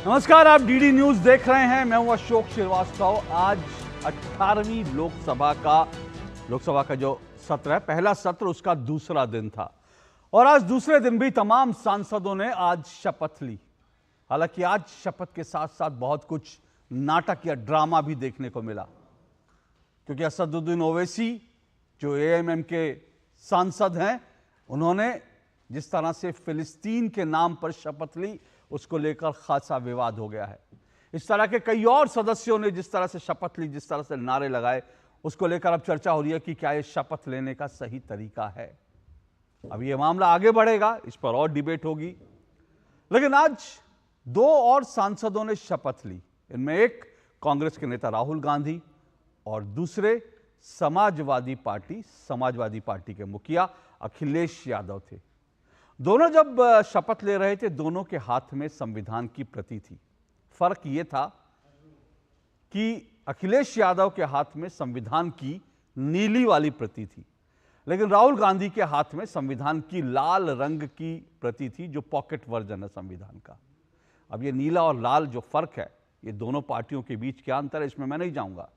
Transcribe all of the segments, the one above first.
नमस्कार, आप DD news देख रहे हैं। मैं हूं अशोक श्रीवास्तव। आज 18वीं लोकसभा का जो सत्र है, पहला सत्र, उसका दूसरा दिन था और आज दूसरे दिन भी तमाम सांसदों ने आज शपथ ली। हालांकि आज शपथ के साथ साथ बहुत कुछ नाटक या ड्रामा भी देखने को मिला, क्योंकि असदुद्दीन ओवैसी जो एएमएम के सांसद हैं, उन्होंने जिस तरह से फिलिस्तीन के नाम पर शपथ ली, उसको लेकर खासा विवाद हो गया है। इस तरह के कई और सदस्यों ने जिस तरह से शपथ ली, जिस तरह से नारे लगाए, उसको लेकर अब चर्चा हो रही है कि क्या ये शपथ लेने का सही तरीका है। अब ये मामला आगे बढ़ेगा, इस पर और डिबेट होगी। लेकिन आज दो और सांसदों ने शपथ ली। इनमें एक कांग्रेस के नेता राहुल गांधी और दूसरे समाजवादी पार्टी के मुखिया अखिलेश यादव थे। दोनों जब शपथ ले रहे थे, दोनों के हाथ में संविधान की प्रति थी। फर्क यह था कि अखिलेश यादव के हाथ में संविधान की नीली वाली प्रति थी, लेकिन राहुल गांधी के हाथ में संविधान की लाल रंग की प्रति थी, जो पॉकेट वर्जन है संविधान का। अब ये नीला और लाल जो फर्क है, ये दोनों पार्टियों के बीच क्या अंतर है, इसमें मैं नहीं जाऊंगा।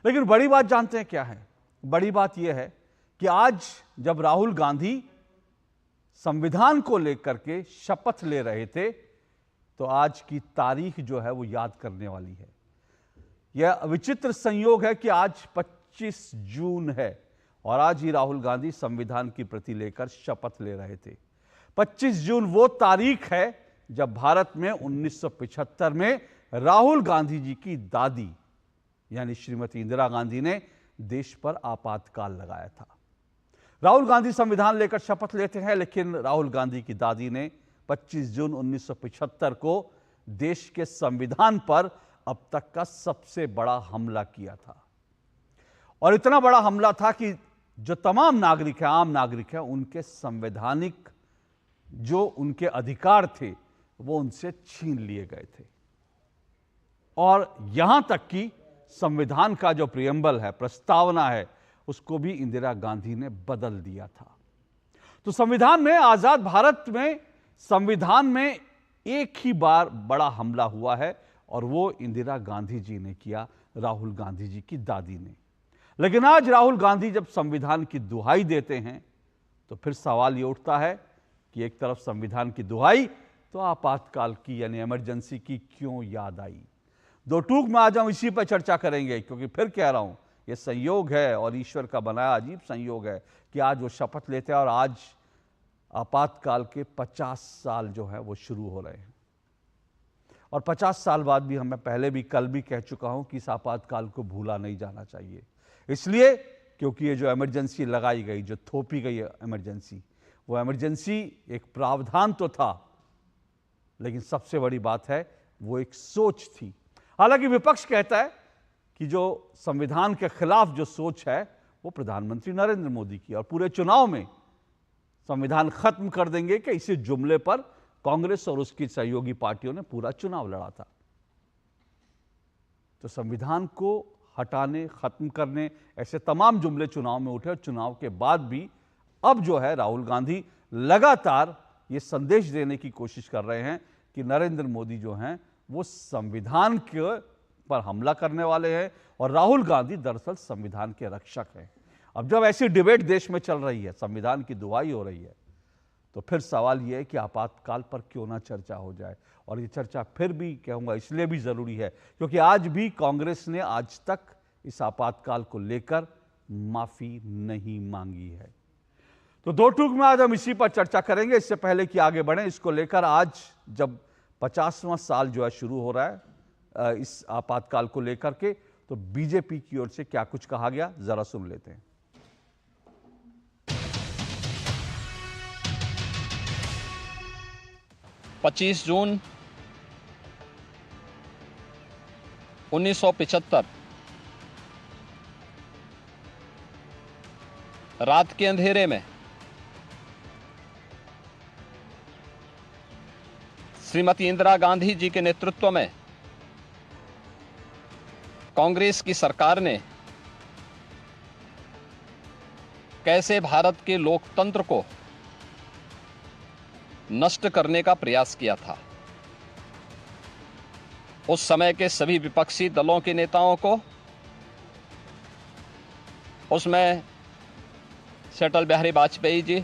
लेकिन बड़ी बात जानते हैं क्या है? बड़ी बात यह है कि आज जब राहुल गांधी संविधान को लेकर के शपथ ले रहे थे, तो आज की तारीख जो है वो याद करने वाली है। यह विचित्र संयोग है कि आज 25 जून है और आज ही राहुल गांधी संविधान की प्रति लेकर शपथ ले रहे थे। 25 जून वो तारीख है जब भारत में 1975 में राहुल गांधी जी की दादी यानी श्रीमती इंदिरा गांधी ने देश पर आपातकाल लगाया था। राहुल गांधी संविधान लेकर शपथ लेते हैं, लेकिन राहुल गांधी की दादी ने 25 जून 1975 को देश के संविधान पर अब तक का सबसे बड़ा हमला किया था। और इतना बड़ा हमला था कि जो तमाम नागरिक हैं, आम नागरिक हैं, उनके संवैधानिक जो उनके अधिकार थे वो उनसे छीन लिए गए थे। और यहां तक कि संविधान का जो प्रियम्बल है, प्रस्तावना है, उसको भी इंदिरा गांधी ने बदल दिया था। तो संविधान में, आजाद भारत में संविधान में एक ही बार बड़ा हमला हुआ है और वो इंदिरा गांधी जी ने किया, राहुल गांधी जी की दादी ने। लेकिन आज राहुल गांधी जब संविधान की दुहाई देते हैं, तो फिर सवाल ये उठता है कि एक तरफ संविधान की दुहाई, तो आपातकाल की यानी इमरजेंसी की क्यों याद आई? दो टूक में आज हम इसी पर चर्चा करेंगे, क्योंकि फिर कह रहा हूं, ये संयोग है और ईश्वर का बनाया अजीब संयोग है कि आज वो शपथ लेते हैं और आज आपातकाल के 50 साल जो है वो शुरू हो रहे हैं। और 50 साल बाद भी, मैं पहले भी कल भी कह चुका हूं कि इस आपातकाल को भूला नहीं जाना चाहिए। इसलिए क्योंकि ये जो इमरजेंसी लगाई गई, जो थोपी गई इमरजेंसी, वो इमरजेंसी एक प्रावधान तो था, लेकिन सबसे बड़ी बात है वो एक सोच थी। हालांकि विपक्ष कहता है कि जो संविधान के खिलाफ जो सोच है वो प्रधानमंत्री नरेंद्र मोदी की, और पूरे चुनाव में संविधान खत्म कर देंगे कि इसी जुमले पर कांग्रेस और उसकी सहयोगी पार्टियों ने पूरा चुनाव लड़ा था। तो संविधान को हटाने, खत्म करने, ऐसे तमाम जुमले चुनाव में उठे और चुनाव के बाद भी अब जो है राहुल गांधी लगातार ये संदेश देने की कोशिश कर रहे हैं कि नरेंद्र मोदी जो हैं वो संविधान के पर हमला करने वाले हैं और राहुल गांधी दरअसल संविधान के रक्षक हैं। अब जब ऐसी डिबेट देश में चल रही है, संविधान की दुहाई हो रही है, तो फिर सवाल यह है कि आपातकाल पर क्यों ना चर्चा हो जाए। और ये चर्चा फिर भी कहूंगा इसलिए भी जरूरी है क्योंकि आज भी कांग्रेस ने आज तक इस आपातकाल को लेकर माफी नहीं मांगी है। तो दो टूक में आज हम इसी पर चर्चा करेंगे। इससे पहले कि आगे बढ़े, इसको लेकर आज जब 50वां साल जो है शुरू हो रहा है इस आपातकाल को लेकर के, तो बीजेपी की ओर से क्या कुछ कहा गया, जरा सुन लेते हैं। 25 जून 1975 रात के अंधेरे में श्रीमती इंदिरा गांधी जी के नेतृत्व में कांग्रेस की सरकार ने कैसे भारत के लोकतंत्र को नष्ट करने का प्रयास किया था। उस समय के सभी विपक्षी दलों के नेताओं को, उसमें से अटल बिहारी वाजपेयी जी,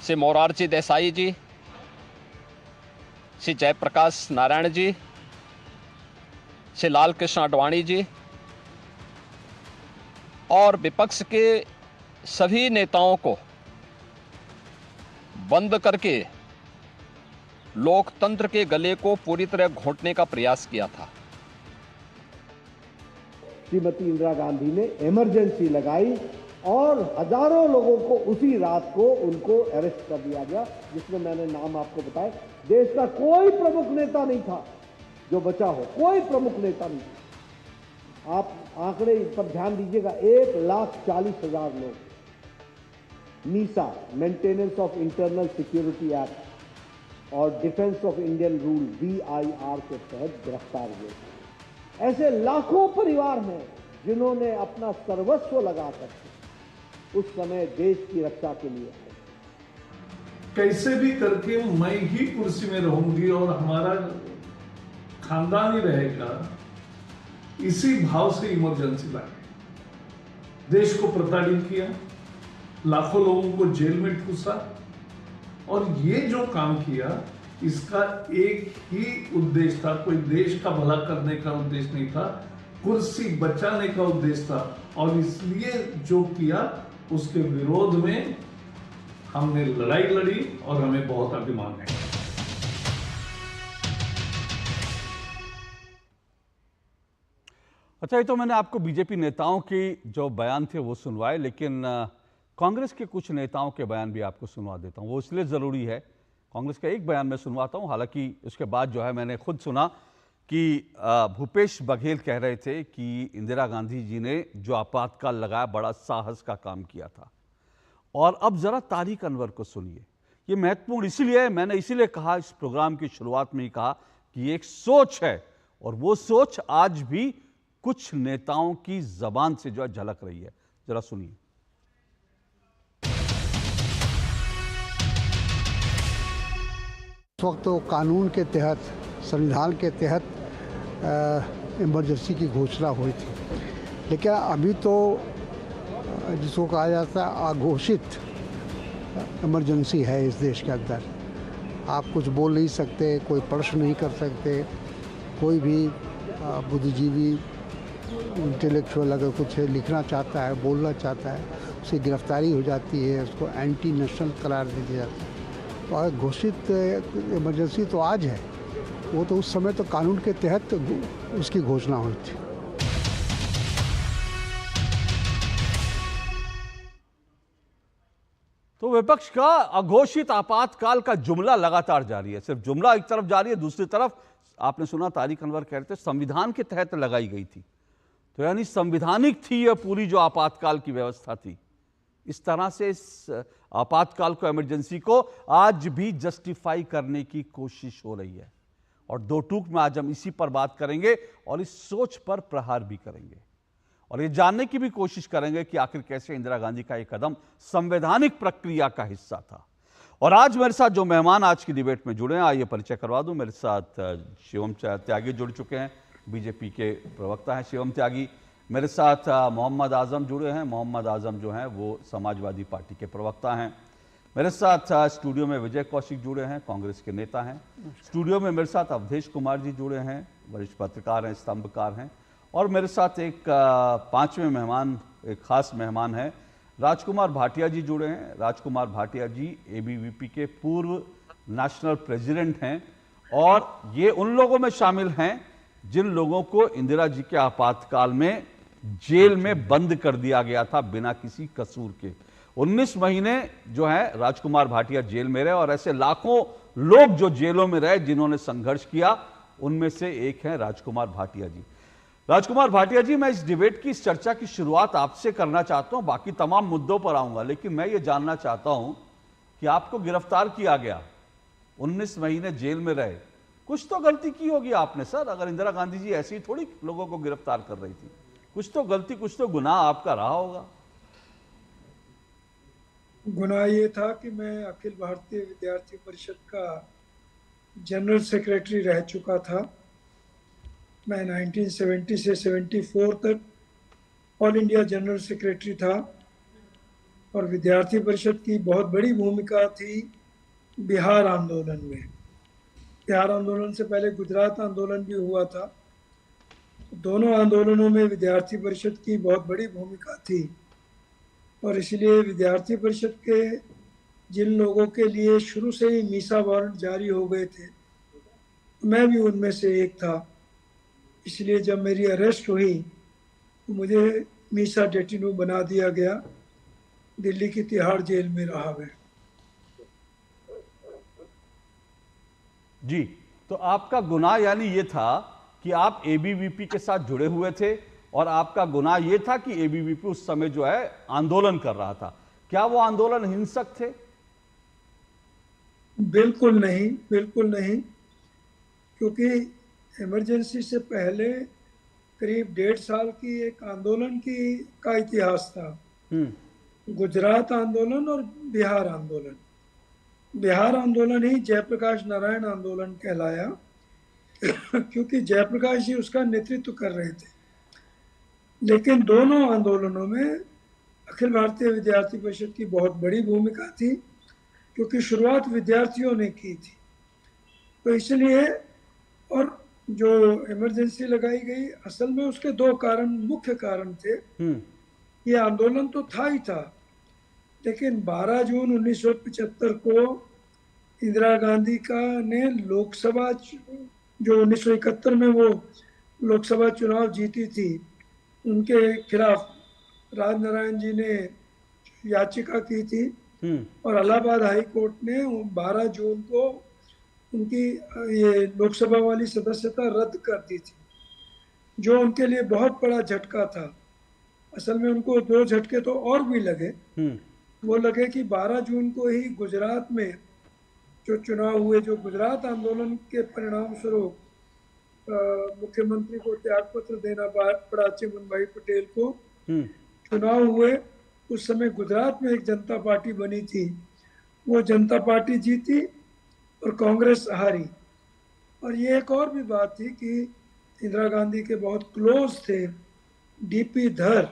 से मोरारजी देसाई जी, श्री जयप्रकाश नारायण जी, श्री लाल कृष्ण आडवाणी जी और विपक्ष के सभी नेताओं को बंद करके लोकतंत्र के गले को पूरी तरह घोंटने का प्रयास किया था। श्रीमती इंदिरा गांधी ने इमरजेंसी लगाई और हजारों लोगों को उसी रात को उनको अरेस्ट कर दिया गया, जिसमें मैंने नाम आपको बताया। देश का कोई प्रमुख नेता नहीं था जो बचा हो, कोई प्रमुख नेता नहीं था। आप आंकड़े पर ध्यान दीजिएगा, 1,40,000 लोग MISA, maintenance of internal security act और defence of Indian rule DIR के तहत गिरफ्तार हुए। ऐसे लाखों परिवार हैं जिन्होंने अपना सर्वस्व लगाकर उस समय देश की रक्षा के लिए आए। कैसे भी करके मैं ही कुर्सी में रहूंगी और हमारा खानदान ही रहेगा, इसी भाव से इमरजेंसी लाई, देश को प्रताड़ित किया, लाखों लोगों को जेल में ठूसा और ये जो काम किया इसका एक ही उद्देश्य था, कोई देश का भला करने का उद्देश्य नहीं था, कुर्सी बचाने का उद्देश्य था। और इसलिए जो किया उसके विरोध में हमने लड़ाई लड़ी और हमें बहुत अभिमान है। अच्छा, ये तो मैंने आपको बीजेपी नेताओं की जो बयान थे वो सुनवाए, लेकिन कांग्रेस के कुछ नेताओं के बयान भी आपको सुनवा देता हूँ। वो इसलिए ज़रूरी है, कांग्रेस का एक बयान मैं सुनवाता हूँ। हालांकि उसके बाद जो है मैंने खुद सुना कि भूपेश बघेल कह रहे थे कि इंदिरा गांधी जी ने जो आपातकाल लगाया बड़ा साहस का काम किया था। और अब ज़रा तारिक अनवर को सुनिए। ये महत्वपूर्ण इसीलिए है, मैंने इसीलिए कहा, इस प्रोग्राम की शुरुआत में ही कहा कि एक सोच है और वो सोच आज भी कुछ नेताओं की जबान से जो है झलक रही है। जरा सुनिए। इस वक्त तो कानून के तहत, संविधान के तहत इमरजेंसी की घोषणा हुई थी, लेकिन अभी तो जिसको कहा जाता है अघोषित इमरजेंसी है इस देश के अंदर। आप कुछ बोल नहीं सकते, कोई प्रश्न नहीं कर सकते, कोई भी बुद्धिजीवी इंटेलेक्चुअल अगर कुछ लिखना चाहता है, बोलना चाहता है, उसकी गिरफ्तारी हो जाती है, उसको एंटी नेशनल करार दे दिया जाता है। तो घोषित इमरजेंसी तो आज है, वो तो उस समय तो कानून के तहत उसकी घोषणा हुई थी। तो विपक्ष का अघोषित आपातकाल का जुमला लगातार जारी है। सिर्फ जुमला एक तरफ जारी है, दूसरी तरफ आपने सुना तारिक अनवर कह रहे थे संविधान के तहत लगाई गई थी, तो यानी संविधानिक थी यह पूरी जो आपातकाल की व्यवस्था थी। इस तरह से इस आपातकाल को, इमरजेंसी को आज भी जस्टिफाई करने की कोशिश हो रही है। और दो टूक में आज हम इसी पर बात करेंगे और इस सोच पर प्रहार भी करेंगे और ये जानने की भी कोशिश करेंगे कि आखिर कैसे इंदिरा गांधी का एक कदम संवैधानिक प्रक्रिया का हिस्सा था। और आज मेरे साथ जो मेहमान आज की डिबेट में जुड़े हैं, आइए परिचय करवा दूं। मेरे साथ शिवम त्यागी जुड़ चुके हैं, बीजेपी के प्रवक्ता हैं शिवम त्यागी। मेरे साथ मोहम्मद आजम जुड़े हैं। मोहम्मद आजम जो हैं वो समाजवादी पार्टी के प्रवक्ता हैं। मेरे साथ स्टूडियो में विजय कौशिक जुड़े हैं, कांग्रेस के नेता हैं। स्टूडियो में मेरे साथ अवधेश कुमार जी जुड़े हैं, वरिष्ठ पत्रकार हैं, स्तंभकार हैं। और मेरे साथ एक पांचवें मेहमान, एक खास मेहमान हैं, राजकुमार भाटिया जी जुड़े हैं। राजकुमार भाटिया जी ABVP के पूर्व नेशनल प्रेसिडेंट हैं और ये उन लोगों में शामिल हैं जिन लोगों को इंदिरा जी के आपातकाल में जेल में बंद कर दिया गया था बिना किसी कसूर के। 19 महीने जो है राजकुमार भाटिया जेल में रहे और ऐसे लाखों लोग जो जेलों में रहे जिन्होंने संघर्ष किया, उनमें से एक हैं राजकुमार भाटिया जी। राजकुमार भाटिया जी, मैं इस डिबेट की, इस चर्चा की शुरुआत आपसे करना चाहता हूं, बाकी तमाम मुद्दों पर आऊंगा, लेकिन मैं ये जानना चाहता हूं कि आपको गिरफ्तार किया गया, 19 महीने जेल में रहे, कुछ तो गलती की होगी आपने सर। अगर इंदिरा गांधी जी ऐसी थोड़ी लोगों को गिरफ्तार कर रही थी, कुछ तो गलती, कुछ तो गुनाह आपका रहा होगा। गुनाह ये था कि मैं अखिल भारतीय विद्यार्थी परिषद का जनरल सेक्रेटरी रह चुका था। मैं 1970 से 74 तक ऑल इंडिया जनरल सेक्रेटरी था और विद्यार्थी परिषद की बहुत बड़ी भूमिका थी बिहार आंदोलन में। बिहार आंदोलन से पहले गुजरात आंदोलन भी हुआ था। दोनों आंदोलनों में विद्यार्थी परिषद की बहुत बड़ी भूमिका थी और इसलिए विद्यार्थी परिषद के जिन लोगों के लिए शुरू से ही मीसा वारंट जारी हो गए थे, मैं भी उनमें से एक था। इसलिए जब मेरी अरेस्ट हुई तो मुझे मीसा डेटिन्यू बना दिया गया। दिल्ली की तिहाड़ जेल में रहा मैं। जी, तो आपका गुनाह यानी ये था कि आप एबीवीपी के साथ जुड़े हुए थे और आपका गुनाह ये था कि एबीवीपी उस समय जो है आंदोलन कर रहा था। क्या वो आंदोलन हिंसक थे? बिल्कुल नहीं, बिल्कुल नहीं, क्योंकि इमरजेंसी से पहले करीब 1.5 साल की एक आंदोलन का इतिहास था। गुजरात आंदोलन और बिहार आंदोलन। बिहार आंदोलन ही जयप्रकाश नारायण आंदोलन कहलाया क्योंकि जयप्रकाश जी उसका नेतृत्व कर रहे थे। लेकिन दोनों आंदोलनों में अखिल भारतीय विद्यार्थी परिषद की बहुत बड़ी भूमिका थी, क्योंकि शुरुआत विद्यार्थियों ने की थी। तो इसलिए, और जो इमरजेंसी लगाई गई, असल में उसके 2 मुख्य कारण थे। ये आंदोलन तो था ही था, लेकिन 12 जून 1975 को इंदिरा गांधी ने लोकसभा, जो 1971 में वो लोकसभा चुनाव जीती थी, उनके खिलाफ राजनारायण जी ने याचिका की थी और इलाहाबाद हाई कोर्ट ने 12 जून को उनकी ये लोकसभा वाली सदस्यता रद्द कर दी थी, जो उनके लिए बहुत बड़ा झटका था। असल में उनको 2 झटके तो और भी लगे। वो लगे कि 12 जून को ही गुजरात में जो चुनाव हुए, जो गुजरात आंदोलन के परिणाम स्वरूप मुख्यमंत्री को त्यागपत्र देना पड़ा चिमन भाई पटेल को, चुनाव हुए, उस समय गुजरात में एक जनता पार्टी बनी थी, वो जनता पार्टी जीती और कांग्रेस हारी। और ये एक और भी बात थी कि इंदिरा गांधी के बहुत क्लोज थे डीपी धर,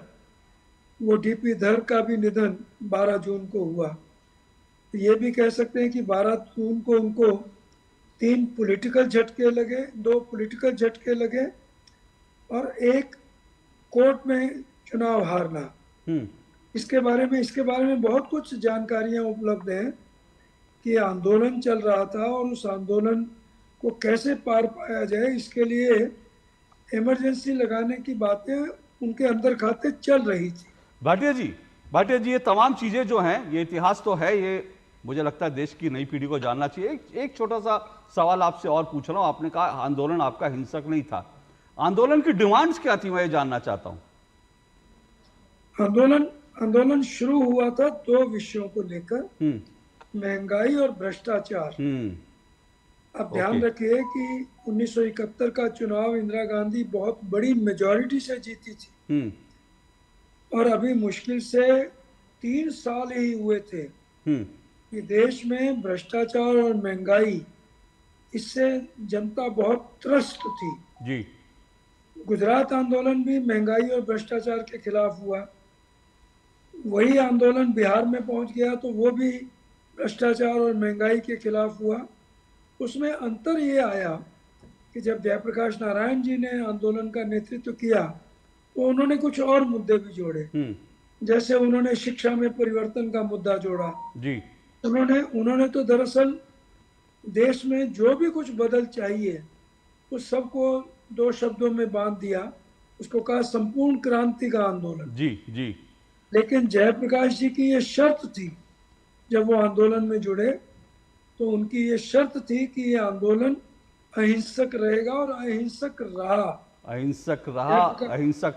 वो डीपी धर का भी निधन 12 जून को हुआ। तो ये भी कह सकते हैं कि 12 जून को उनको 3 पॉलिटिकल झटके लगे, 2 पॉलिटिकल झटके लगे और एक कोर्ट में चुनाव हारना। इसके बारे में बहुत कुछ जानकारियां उपलब्ध हैं कि आंदोलन चल रहा था और उस आंदोलन को कैसे पार पाया जाए, इसके लिए इमरजेंसी लगाने की बातें उनके अंदर खाते चल रही थी। भाटिया जी, ये तमाम चीजें जो हैं, ये इतिहास तो है, ये मुझे लगता है देश की नई पीढ़ी को जानना चाहिए। एक छोटा सा सवाल आपसे और पूछ रहा हूं। आपने कहा आंदोलन आपका हिंसक नहीं था, आंदोलन की डिमांड्स क्या थी, मैं ये जानना चाहता हूं। आंदोलन शुरू हुआ था 2 विषयों को लेकर, महंगाई और भ्रष्टाचार। अब ध्यान रखिए कि 1971 का चुनाव इंदिरा गांधी बहुत बड़ी मेजॉरिटी से जीती थी और अभी मुश्किल से 3 साल ही हुए थे कि देश में भ्रष्टाचार और महंगाई, इससे जनता बहुत त्रस्त थी। जी। गुजरात आंदोलन भी महंगाई और भ्रष्टाचार के खिलाफ हुआ। वही आंदोलन बिहार में पहुंच गया तो वो भी भ्रष्टाचार और महंगाई के खिलाफ हुआ। उसमें अंतर ये आया कि जब जयप्रकाश नारायण जी ने आंदोलन का नेतृत्व किया तो उन्होंने कुछ और मुद्दे भी जोड़े, जैसे उन्होंने शिक्षा में परिवर्तन का मुद्दा जोड़ा। जी। उन्होंने तो दरअसल देश में जो भी कुछ बदल चाहिए उस सबको 2 शब्दों में बांध दिया, उसको कहा संपूर्ण क्रांति का आंदोलन। जी। लेकिन जयप्रकाश जी की ये शर्त थी, जब वो आंदोलन में जुड़े तो उनकी ये शर्त थी कि ये आंदोलन अहिंसक रहेगा और अहिंसक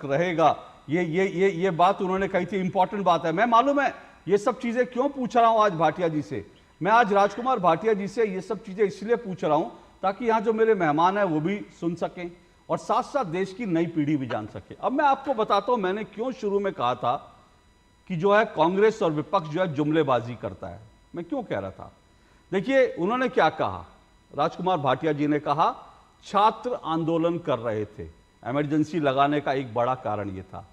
रहेगा। ये बात उन्होंने कही थी, इंपॉर्टेंट बात है। मैं मालूम है ये सब चीजें क्यों पूछ रहा हूं आज भाटिया जी से। मैं आज राजकुमार भाटिया जी से ये सब चीजें इसलिए पूछ रहा हूं ताकि यहां जो मेरे मेहमान हैं वो भी सुन सकें और साथ साथ देश की नई पीढ़ी भी जान सके। अब मैं आपको बताता हूं मैंने क्यों शुरू में कहा था कि जो है कांग्रेस और विपक्ष जो है जुमलेबाजी करता है। मैं क्यों कह रहा था, देखिए उन्होंने क्या कहा राजकुमार भाटिया जी ने कहा छात्र आंदोलन कर रहे थे, इमरजेंसी लगाने का एक बड़ा कारण यह था।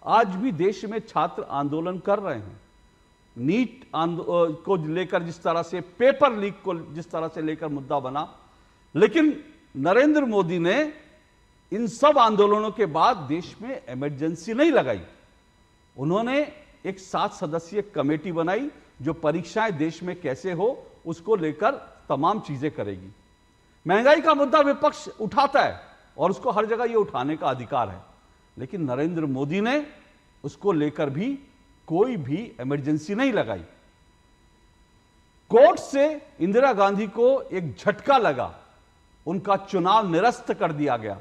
आज भी देश में छात्र आंदोलन कर रहे हैं। नीट को लेकर जिस तरह से, पेपर लीक को जिस तरह से लेकर मुद्दा बना, लेकिन नरेंद्र मोदी ने इन सब आंदोलनों के बाद देश में इमरजेंसी नहीं लगाई। उन्होंने एक 7 सदस्यीय कमेटी बनाई जो परीक्षाएं देश में कैसे हो उसको लेकर तमाम चीजें करेगी। महंगाई का मुद्दा विपक्ष उठाता है और उसको हर जगह यह उठाने का अधिकार है, लेकिन नरेंद्र मोदी ने उसको लेकर भी कोई भी इमरजेंसी नहीं लगाई। कोर्ट से इंदिरा गांधी को एक झटका लगा, उनका चुनाव निरस्त कर दिया गया।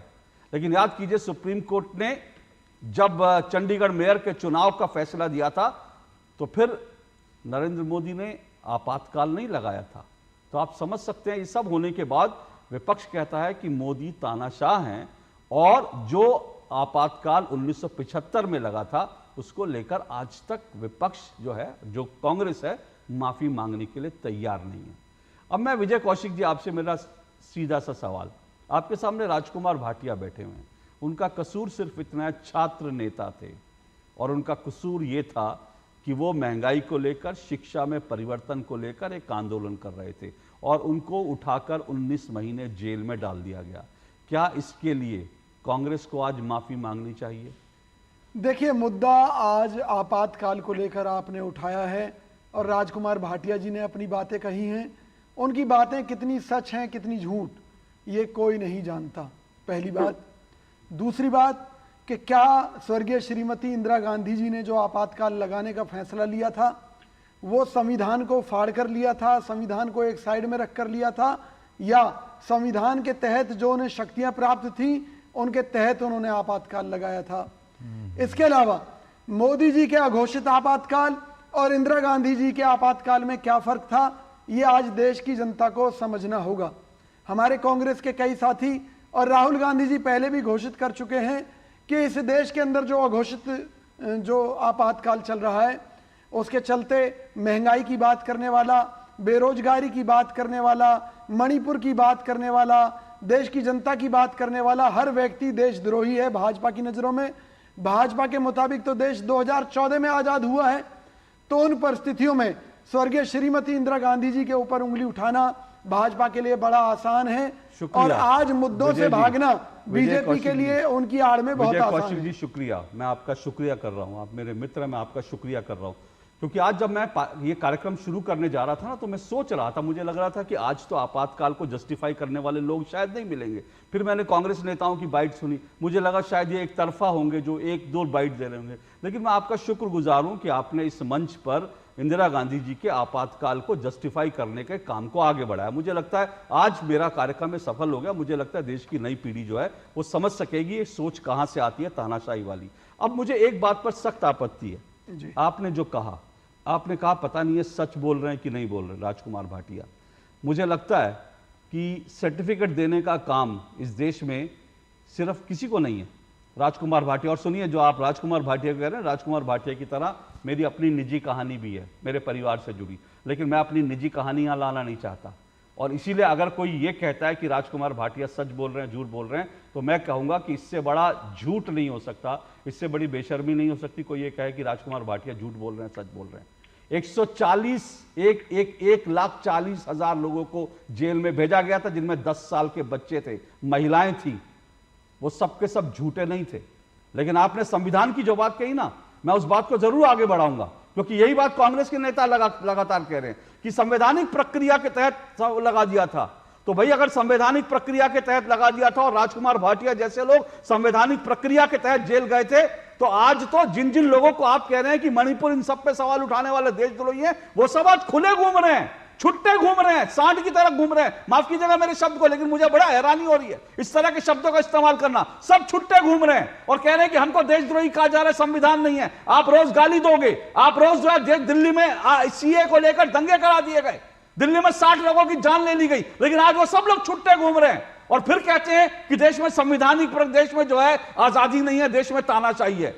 लेकिन याद कीजिए, सुप्रीम कोर्ट ने जब चंडीगढ़ मेयर के चुनाव का फैसला दिया था तो फिर नरेंद्र मोदी ने आपातकाल नहीं लगाया था। तो आप समझ सकते हैं, ये सब होने के बाद विपक्ष कहता है कि मोदी तानाशाह हैं और जो आपातकाल 1975 में लगा था उसको लेकर आज तक विपक्ष जो है, जो कांग्रेस है, माफी मांगने के लिए तैयार नहीं है। अब मैं विजय कौशिक जी, आपसे मेरा सीधा सा सवाल, आपके सामने राजकुमार भाटिया बैठे हुए हैं, उनका कसूर सिर्फ इतना है, छात्र नेता थे और उनका कसूर यह था कि वो महंगाई को लेकर, शिक्षा में परिवर्तन को लेकर एक आंदोलन कर रहे थे और उनको उठाकर 19 महीने जेल में डाल दिया गया। क्या इसके लिए कांग्रेस को आज माफी मांगनी चाहिए? देखिए, मुद्दा आज आपातकाल को लेकर आपने उठाया है और राजकुमार भाटिया जी ने अपनी बातें कही हैं। उनकी बातें कितनी सच हैं, कितनी झूठ, ये कोई नहीं जानता, पहली बात। दूसरी बात कि क्या स्वर्गीय श्रीमती इंदिरा गांधी जी ने जो आपातकाल लगाने का फैसला लिया था वो संविधान को फाड़ कर लिया था, संविधान को एक साइड में रख कर लिया था, या संविधान के तहत जो उन्हें शक्तियां प्राप्त थी उनके तहत उन्होंने आपातकाल लगाया था? इसके अलावा मोदी जी के अघोषित आपातकाल और इंदिरा गांधी जी के आपातकाल में क्या फर्क था, ये आज देश की जनता को समझना होगा। हमारे कांग्रेस के कई साथी और राहुल गांधी जी पहले भी घोषित कर चुके हैं कि इस देश के अंदर जो अघोषित जो आपातकाल चल रहा है उसके चलते महंगाई की बात करने वाला, बेरोजगारी की बात करने वाला, मणिपुर की बात करने वाला, देश की जनता की बात करने वाला हर व्यक्ति देशद्रोही है भाजपा की नजरों में। भाजपा के मुताबिक तो देश 2014 में आजाद हुआ है। तो उन परिस्थितियों में स्वर्गीय श्रीमती इंदिरा गांधी जी के ऊपर उंगली उठाना भाजपा के लिए बड़ा आसान है और आज मुद्दों से भागना बीजेपी के लिए उनकी आड़ में बहुत आसान है। जी शुक्रिया, मैं आपका शुक्रिया कर रहा हूं, आप मेरे मित्र हैं, मैं आपका शुक्रिया कर रहा हूं, क्योंकि आज जब मैं ये कार्यक्रम शुरू करने जा रहा था ना तो मैं सोच रहा था, मुझे लग रहा था कि आज तो आपातकाल को जस्टिफाई करने वाले लोग शायद नहीं मिलेंगे। फिर मैंने कांग्रेस नेताओं की बाइट सुनी, मुझे लगा शायद ये एक तरफा होंगे जो 1-2 बाइट दे रहे होंगे, लेकिन मैं आपका शुक्रगुजार हूं कि आपने इस मंच पर इंदिरा गांधी जी के आपातकाल को जस्टिफाई करने के काम को आगे बढ़ाया। मुझे लगता है आज मेरा कार्यक्रम में सफल हो गया। मुझे लगता है देश की नई पीढ़ी जो है वो समझ सकेगी ये सोच कहां से आती है, तानाशाही वाली। अब मुझे एक बात पर सख्त आपत्ति है, आपने जो कहा, आपने कहा पता नहीं है सच बोल रहे हैं कि नहीं बोल रहे राजकुमार भाटिया। मुझे लगता है कि सर्टिफिकेट देने का काम इस देश में सिर्फ किसी को नहीं है, राजकुमार भाटिया। और सुनिए, जो आप राजकुमार भाटिया कह रहे हैं, राजकुमार भाटिया की तरह मेरी अपनी निजी कहानी भी है, मेरे परिवार से जुड़ी, लेकिन मैं अपनी निजी कहानी यहाँ लाना नहीं चाहता। और इसीलिए अगर कोई ये कहता है कि राजकुमार भाटिया सच बोल रहे हैं, झूठ बोल रहे हैं, तो मैं कहूँगा कि इससे बड़ा झूठ नहीं हो सकता, इससे बड़ी बेशर्मी नहीं हो सकती कोई ये कहे कि राजकुमार भाटिया झूठ बोल रहे हैं, सच बोल रहे हैं। 1,40,000 लोगों को जेल में भेजा गया था, जिनमें 10 साल के बच्चे थे, महिलाएं थी, वो सब के सब झूठे नहीं थे। लेकिन आपने संविधान की जो बात कही ना, मैं उस बात को जरूर आगे बढ़ाऊंगा, क्योंकि यही बात कांग्रेस के नेता लगातार कह रहे हैं कि संवैधानिक प्रक्रिया के तहत लगा दिया था। तो भाई अगर संवैधानिक प्रक्रिया के तहत लगा दिया था और राजकुमार भाटिया जैसे लोग संवैधानिक प्रक्रिया के तहत जेल गए थे, तो आज तो जिन जिन लोगों को आप कह रहे हैं कि मणिपुर इन सब पे सवाल उठाने वाले देशद्रोही हैं, वो सब आज खुले घूम रहे हैं, छुट्टे घूम रहे हैं, सांड की तरह घूम रहे हैं। माफ कीजिएगा मेरे शब्द को, लेकिन मुझे बड़ा हैरानी हो रही है इस तरह के शब्दों का इस्तेमाल करना। सब छुट्टे घूम रहे हैं और कह रहे हैं कि हमको देशद्रोही कहा जा रहा है, संविधान नहीं है। आप रोज गाली दोगे, आप रोज जो है दिल्ली में सीए को लेकर दंगे करा दिए गए, दिल्ली में 60 लोगों की जान ले ली गई, लेकिन आज वो सब लोग छुट्टे घूम रहे हैं और फिर कहते हैं कि देश में संवैधानिक देश में जो है आजादी नहीं है, देश में तानाशाही है।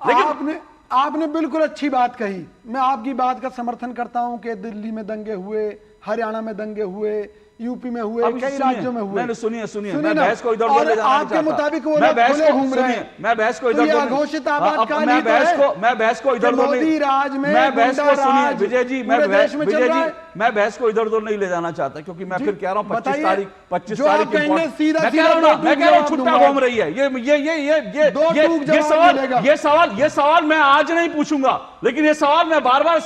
लेकिन आपने बिल्कुल अच्छी बात कही, मैं आपकी बात का समर्थन करता हूं कि दिल्ली में दंगे हुए, हरियाणा में दंगे हुए, यूपी में हुए, अब कई सुनिए, राज्यों में हुए। नहीं, सुनिए सुनिए मैं ना, बहस को इधर और उधर ले जाना नहीं आपके चाहता। मुताबिक वो मैं लोग बहस खुले को घूम रहे सुनिए, हैं। मैं बहस को तो इधर ये उधर अघोषित हाँ, आपातकाल मैं ही तो बहस है को मैं बहस को इधर कि उधर मोदी नहीं राज में मैं बहस को गुंडा सुनिए राज विजय जी, पूरे देश में चल विजय रहा जी, है। मैं बहस को इधर उधर नहीं ले जाना चाहता, क्योंकि मैं जी, फिर कह रहा हूँ 25 बताइए, तारीख 25 जो आप तारीख कहेंगे important- सीधा मैं कह सीधा रहा हूँ ना, दो मैं टूक कह रहा हूँ जवाब छुट्टा दूंगा। घूम रही है ये दो टूक जवाब मिलेगा। ये सवाल मैं आज नहीं पूछूंगा, लेकिन ये सवाल मैं बार बार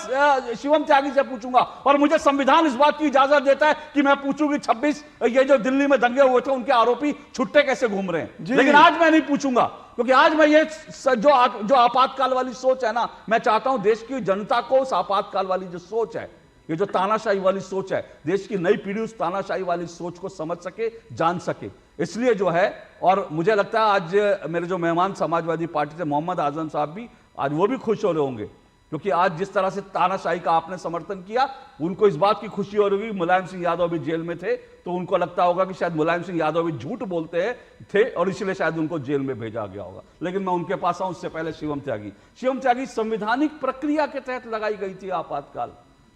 शिवम त्यागी से पूछूंगा, और मुझे संविधान इस बात की इजाजत देता है कि मैं पूछूंगी 26 ये जो दिल्ली में दंगे हुए थे उनके आरोपी छुट्टे कैसे घूम रहे हैं, लेकिन आज मैं नहीं पूछूंगा, क्योंकि आज मैं ये जो आपातकाल वाली सोच है ना, मैं चाहता हूं देश की जनता को उस आपातकाल वाली जो सोच है, ये जो तानाशाही वाली सोच है, देश की नई पीढ़ी उस तानाशाही वाली सोच को समझ सके, जान सके, इसलिए जो है। और मुझे लगता है आज मेरे जो मेहमान समाजवादी पार्टी से मोहम्मद आजम साहब भी आज वो भी खुश हो रहे होंगे, क्योंकि आज जिस तरह से तानाशाही का आपने समर्थन किया, उनको इस बात की खुशी हो रही, मुलायम सिंह यादव भी जेल में थे तो उनको लगता होगा कि शायद मुलायम सिंह यादव भी झूठ बोलते थे और इसलिए शायद उनको जेल में भेजा गया होगा। लेकिन मैं उनके पास आऊं उससे पहले शिवम त्यागी, संवैधानिक प्रक्रिया के तहत लगाई गई थी आपातकाल,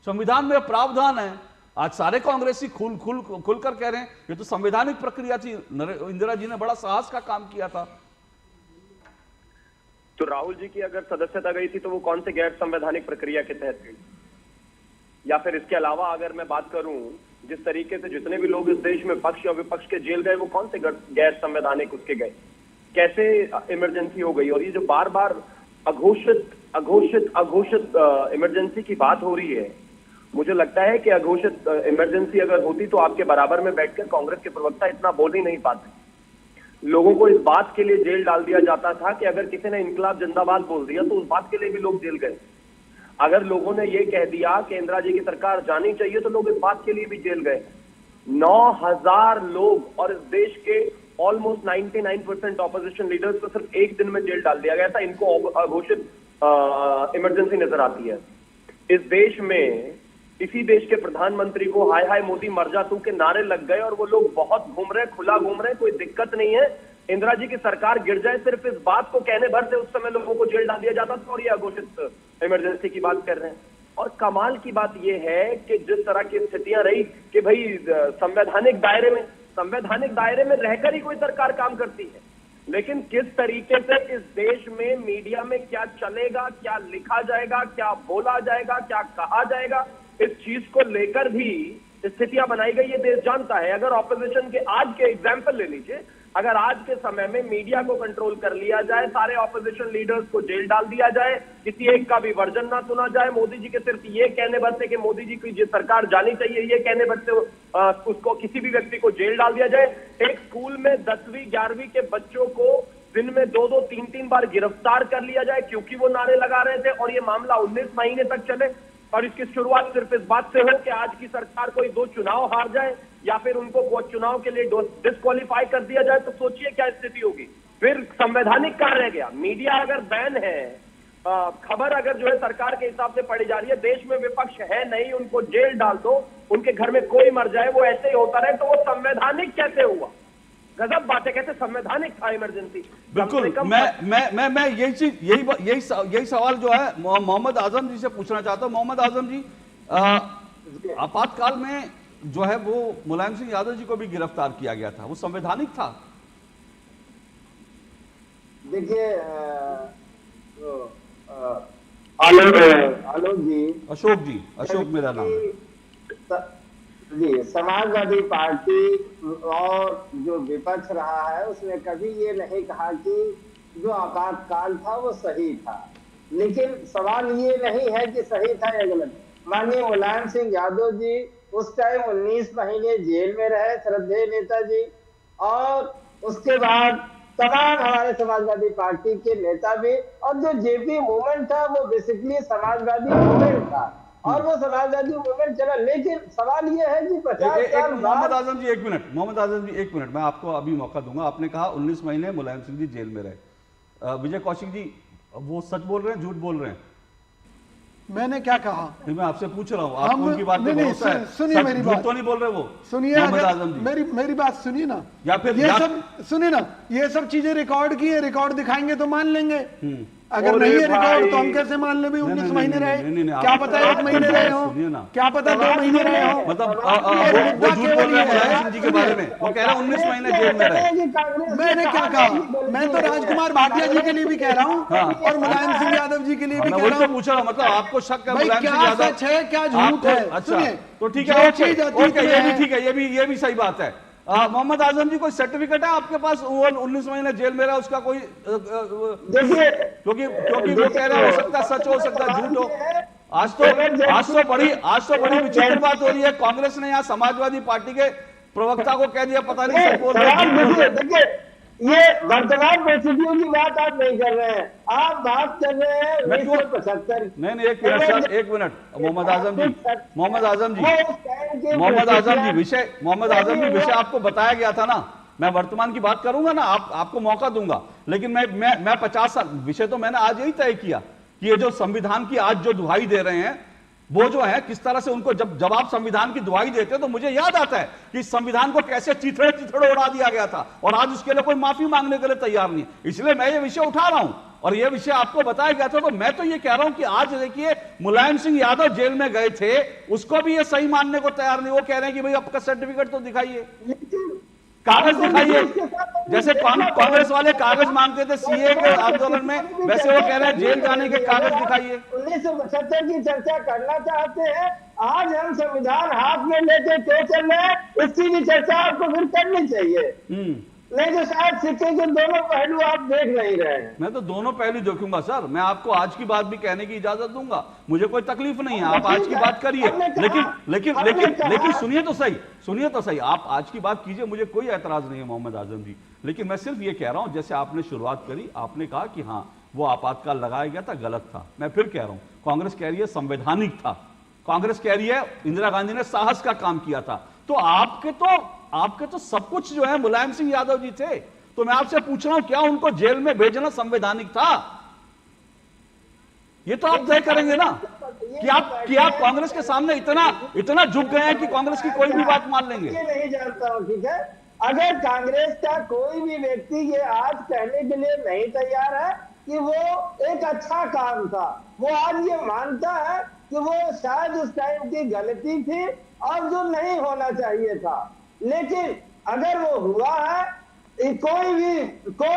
संविधान में प्रावधान है। आज सारे कांग्रेसी खुलकर कह रहे हैं ये तो संवैधानिक प्रक्रिया थी, इंदिरा जी ने बड़ा साहस का काम किया था। तो राहुल जी की अगर सदस्यता गई थी तो वो कौन से गैर संवैधानिक प्रक्रिया के तहत गई? या फिर इसके अलावा अगर मैं बात करूं, जिस तरीके से जितने भी लोग इस देश में पक्ष और विपक्ष के जेल गए, वो कौन से गैर संवैधानिक उसके गए? कैसे इमरजेंसी हो गई? और ये जो बार बार अघोषित इमरजेंसी की बात हो रही है, मुझे लगता है कि अघोषित इमरजेंसी अगर होती तो आपके बराबर में बैठकर कांग्रेस के प्रवक्ता इतना बोल ही नहीं पाते। लोगों को इस बात के लिए जेल डाल दिया जाता था कि अगर किसी ने इनकलाब जिंदाबाद बोल दिया तो उस बात के लिए भी लोग जेल गए। अगर लोगों ने ये कह दिया कि इंदिरा जी की सरकार जानी चाहिए तो लोग इस बात के लिए भी जेल गए। 9000 लोग और इस देश के ऑलमोस्ट 99% ऑपोजिशन लीडर्स को सिर्फ एक दिन में जेल डाल दिया गया था। इनको अघोषित इमरजेंसी नजर आती है। इस देश में इसी देश के प्रधानमंत्री को हाय हाय मोदी मर जा तू के नारे लग गए और वो लोग बहुत घूम रहे, खुला घूम रहे, कोई दिक्कत नहीं है, इंदिरा जी की सरकार गिर जाए, सिर्फ इस बात को कहने भर से उस समय लोगों को जेल डाल दिया जाता था और ये अघोषित इमरजेंसी की बात कर रहे हैं। और कमाल की बात यह है कि जिस तरह की स्थितियां रही कि भाई संवैधानिक दायरे में रहकर ही कोई सरकार काम करती है, लेकिन किस तरीके से इस देश में मीडिया में क्या चलेगा, क्या लिखा जाएगा, क्या बोला जाएगा, क्या कहा जाएगा, इस चीज को लेकर भी स्थितियां बनाई गई, ये देश जानता है। अगर ऑपोजिशन के आज के एग्जाम्पल ले लीजिए, अगर आज के समय में मीडिया को कंट्रोल कर लिया जाए, सारे ऑपोजिशन लीडर्स को जेल डाल दिया जाए, किसी एक का भी वर्जन ना सुना जाए, मोदी जी के सिर्फ ये कहने भर से कि मोदी जी की सरकार जानी चाहिए, ये कहने भर से उसको किसी भी व्यक्ति को जेल डाल दिया जाए। एक स्कूल में 10वीं 11वीं के बच्चों को दिन में 2-2 3-3 बार गिरफ्तार कर लिया जाए क्योंकि वो नारे लगा रहे थे और ये मामला 19 महीने तक चले, और इसकी शुरुआत सिर्फ इस बात से हो कि आज की सरकार कोई 2 चुनाव हार जाए या फिर उनको चुनाव के लिए डिस्क्वालीफाई कर दिया जाए, तो सोचिए क्या स्थिति होगी। फिर संवैधानिक कहां रह गया? मीडिया अगर बैन है, खबर अगर जो है सरकार के हिसाब से पढ़ी जा रही है, देश में विपक्ष है नहीं, उनको जेल डाल दो, उनके घर में कोई मर जाए, वो ऐसे ही होता रहे, तो वो संवैधानिक कैसे हुआ? गजब बातें कहते, संवैधानिक था इमरजेंसी। बिल्कुल, मैं यही सवाल जो है मोहम्मद आजम जी से पूछना चाहता हूं। मोहम्मद आजम जी, आपातकाल में जो है वो मुलायम सिंह यादव जी को भी गिरफ्तार किया गया था, वो संवैधानिक था? देखिए आलोक जी, अशोक मेरा नाम है जी, समाजवादी पार्टी और जो विपक्ष रहा है उसने कभी ये नहीं कहा कि जो आपातकाल था वो सही था, लेकिन सवाल ये नहीं है कि सही था या गलत। माननीय मुलायम सिंह यादव जी उस टाइम 19 महीने जेल में रहे, श्रद्धेय नेता जी, और उसके बाद तमाम हमारे समाजवादी पार्टी के नेता भी, और जो जेपी मूवमेंट था वो बेसिकली समाजवादी मूवमेंट था और वो समाजवादी मूवमेंट चला। लेकिन सवाल ये है कि 50 साल मोहम्मद आजम जी एक मिनट, मैं आपको अभी मौका दूंगा। आपने कहा 19 महीने मुलायम सिंह जी जेल में रहे। विजय कौशिक जी, वो सच बोल रहे हैं, झूठ बोल रहे हैं? मैंने क्या कहा? मैं आपसे पूछ रहा हूँ, आपको उनकी बात पे भरोसा है? सुनिए मेरी बात, तो नहीं बोल रहे वो? सुनिए मेरी बात सुनिए ना, या फिर ये सब सुनिए ना, ये सब चीजें रिकॉर्ड की है, रिकॉर्ड दिखाएंगे तो मान लेंगे। अगर नहीं है रिकॉर्ड तो हम कैसे मान ले भी 19 महीने रहे? क्या पता 1 महीने रहे हो, क्या पता 2 महीने रहे हो? मतलब वो झूठ बोल रहे हैं मुलायम सिंह जी के बारे में, वो कह रहे हैं 19 महीने जेल में रहे। मैंने क्या कहा? मैं तो राजकुमार भाटिया जी के लिए भी कह रहा हूँ और मुलायम सिंह यादव जी के लिए भी कह रहा हूँ। पूछ रहा हूँ, मतलब आपको शक है भाई मुलायम सिंह क्या यादव सच है क्या झूठ है? अच्छा तो ठीक है, जो चीज ओके, ये भी ठीक है, ये भी सही बात है। मोहम्मद आजम जी, कोई सर्टिफिकेट है आपके पास वो 19 महीने जेल में रहा उसका कोई? क्योंकि वो कह रहे हो सकता है सच हो सकता है झूठ हो। आज तो बड़ी विचित्र बात हो रही है। कांग्रेस ने यहाँ समाजवादी पार्टी के प्रवक्ता को कह दिया पता नहीं सच बोल रहे। ये वर्तमान परिस्थितियों की बात आप नहीं कर रहे हैं, आप बात कर रहे हैं 1975। नहीं, एक मिनट मोहम्मद आजम जी, विषय आपको बताया गया था ना। मैं वर्तमान की बात करूंगा ना, आपको मौका दूंगा, लेकिन मैं 50 साल, विषय तो मैंने आज यही तय किया कि ये जो संविधान की आज जो दुहाई दे रहे हैं वो जो है किस तरह से उनको जब आप संविधान की दुहाई देते हैं तो मुझे याद आता है कि संविधान को कैसे चिथड़े उड़ा दिया गया था और आज उसके लिए कोई माफी मांगने के लिए तैयार नहीं। इसलिए मैं ये विषय उठा रहा हूं और ये विषय आपको बताया गया था। तो मैं तो ये कह रहा हूं कि आज देखिए मुलायम सिंह यादव जेल में गए थे, उसको भी ये सही मानने को तैयार नहीं। वो कह रहे हैं कि भाई आपका सर्टिफिकेट तो दिखाइए, कागज दिखाइए, जैसे कांग्रेस वाले कागज मांगते थे सीए के आंदोलन में, वैसे वो कह रहे हैं जेल जाने के कागज दिखाइए। 1975 की चर्चा करना चाहते हैं, आज हम संविधान हाथ में लेके क्यों चल रहे हैं, इसकी भी चर्चा आपको फिर करनी चाहिए। नहीं तो शायद सिक्के के दोनों पहलू आप देख नहीं रहे हैं। मैं तो दोनों पहलू देखूंगा सर, मैं आपको आज की बात भी कहने की इजाजत दूंगा, मुझे कोई तकलीफ नहीं है, आप आज की बात करिए। लेकिन सुनिए तो सही, आप आज की बात कीजिए, मुझे कोई एतराज नहीं है मोहम्मद आजम जी। लेकिन मैं सिर्फ ये कह रहा हूं, जैसे आपने शुरुआत करी, आपने कहा कि हाँ वो आपातकाल लगाया गया था, गलत था। मैं फिर कह रहा हूं, कांग्रेस कह रही है संवैधानिक था, कांग्रेस कह रही है इंदिरा गांधी ने साहस का काम किया था। तो आपके तो सब कुछ जो है मुलायम सिंह यादव जी थे। तो मैं आपसे पूछ रहा हूं, क्या उनको जेल में भेजना संवैधानिक था? ये तो आप तय करेंगे ना कि आप कांग्रेस के सामने इतना झुक गए हैं कि कांग्रेस की कोई भी बात मान लेंगे। नहीं जानता हूं, ठीक है, अगर कांग्रेस का कोई भी व्यक्ति ये आज कहने के लिए नहीं तैयार है कि वो एक अच्छा काम था, वो आज ये मानता है कि वो शायद उस टाइम की गलती थी और जो नहीं होना चाहिए था, लेकिन अगर वो हुआ है, कोई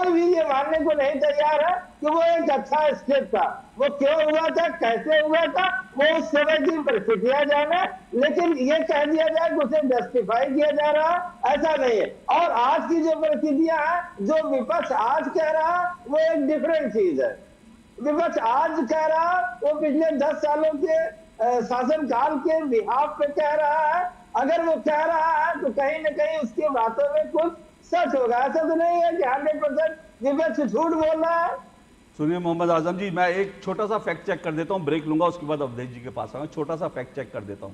भी ये मानने को नहीं तैयार है कि वो एक अच्छा स्टेप था। वो क्यों हुआ था, कैसे हुआ था, वो उस समय की परिस्थितियां जाने, लेकिन ये कह दिया जाए कि उसे जस्टिफाई किया जा रहा, ऐसा नहीं है। और आज की जो परिस्थितियां हैं, जो विपक्ष आज कह रहा, वो एक डिफरेंट चीज है। विपक्ष आज कह रहा, वो पिछले 10 सालों के शासनकाल के बिहाफ पे कह रहा है। अगर वो कह रहा है तो कहीं ना कहीं उसकी बातों में कुछ सच होगा। ऐसा तो नहीं है कि 100% विपक्ष झूठ बोल रहा है। सुनिए मोहम्मद आजम जी, मैं एक छोटा सा फैक्ट चेक कर देता हूं, ब्रेक लूंगा, उसके बाद अवधेश जी के पास आऊंगा। छोटा सा फैक्ट चेक कर देता हूं।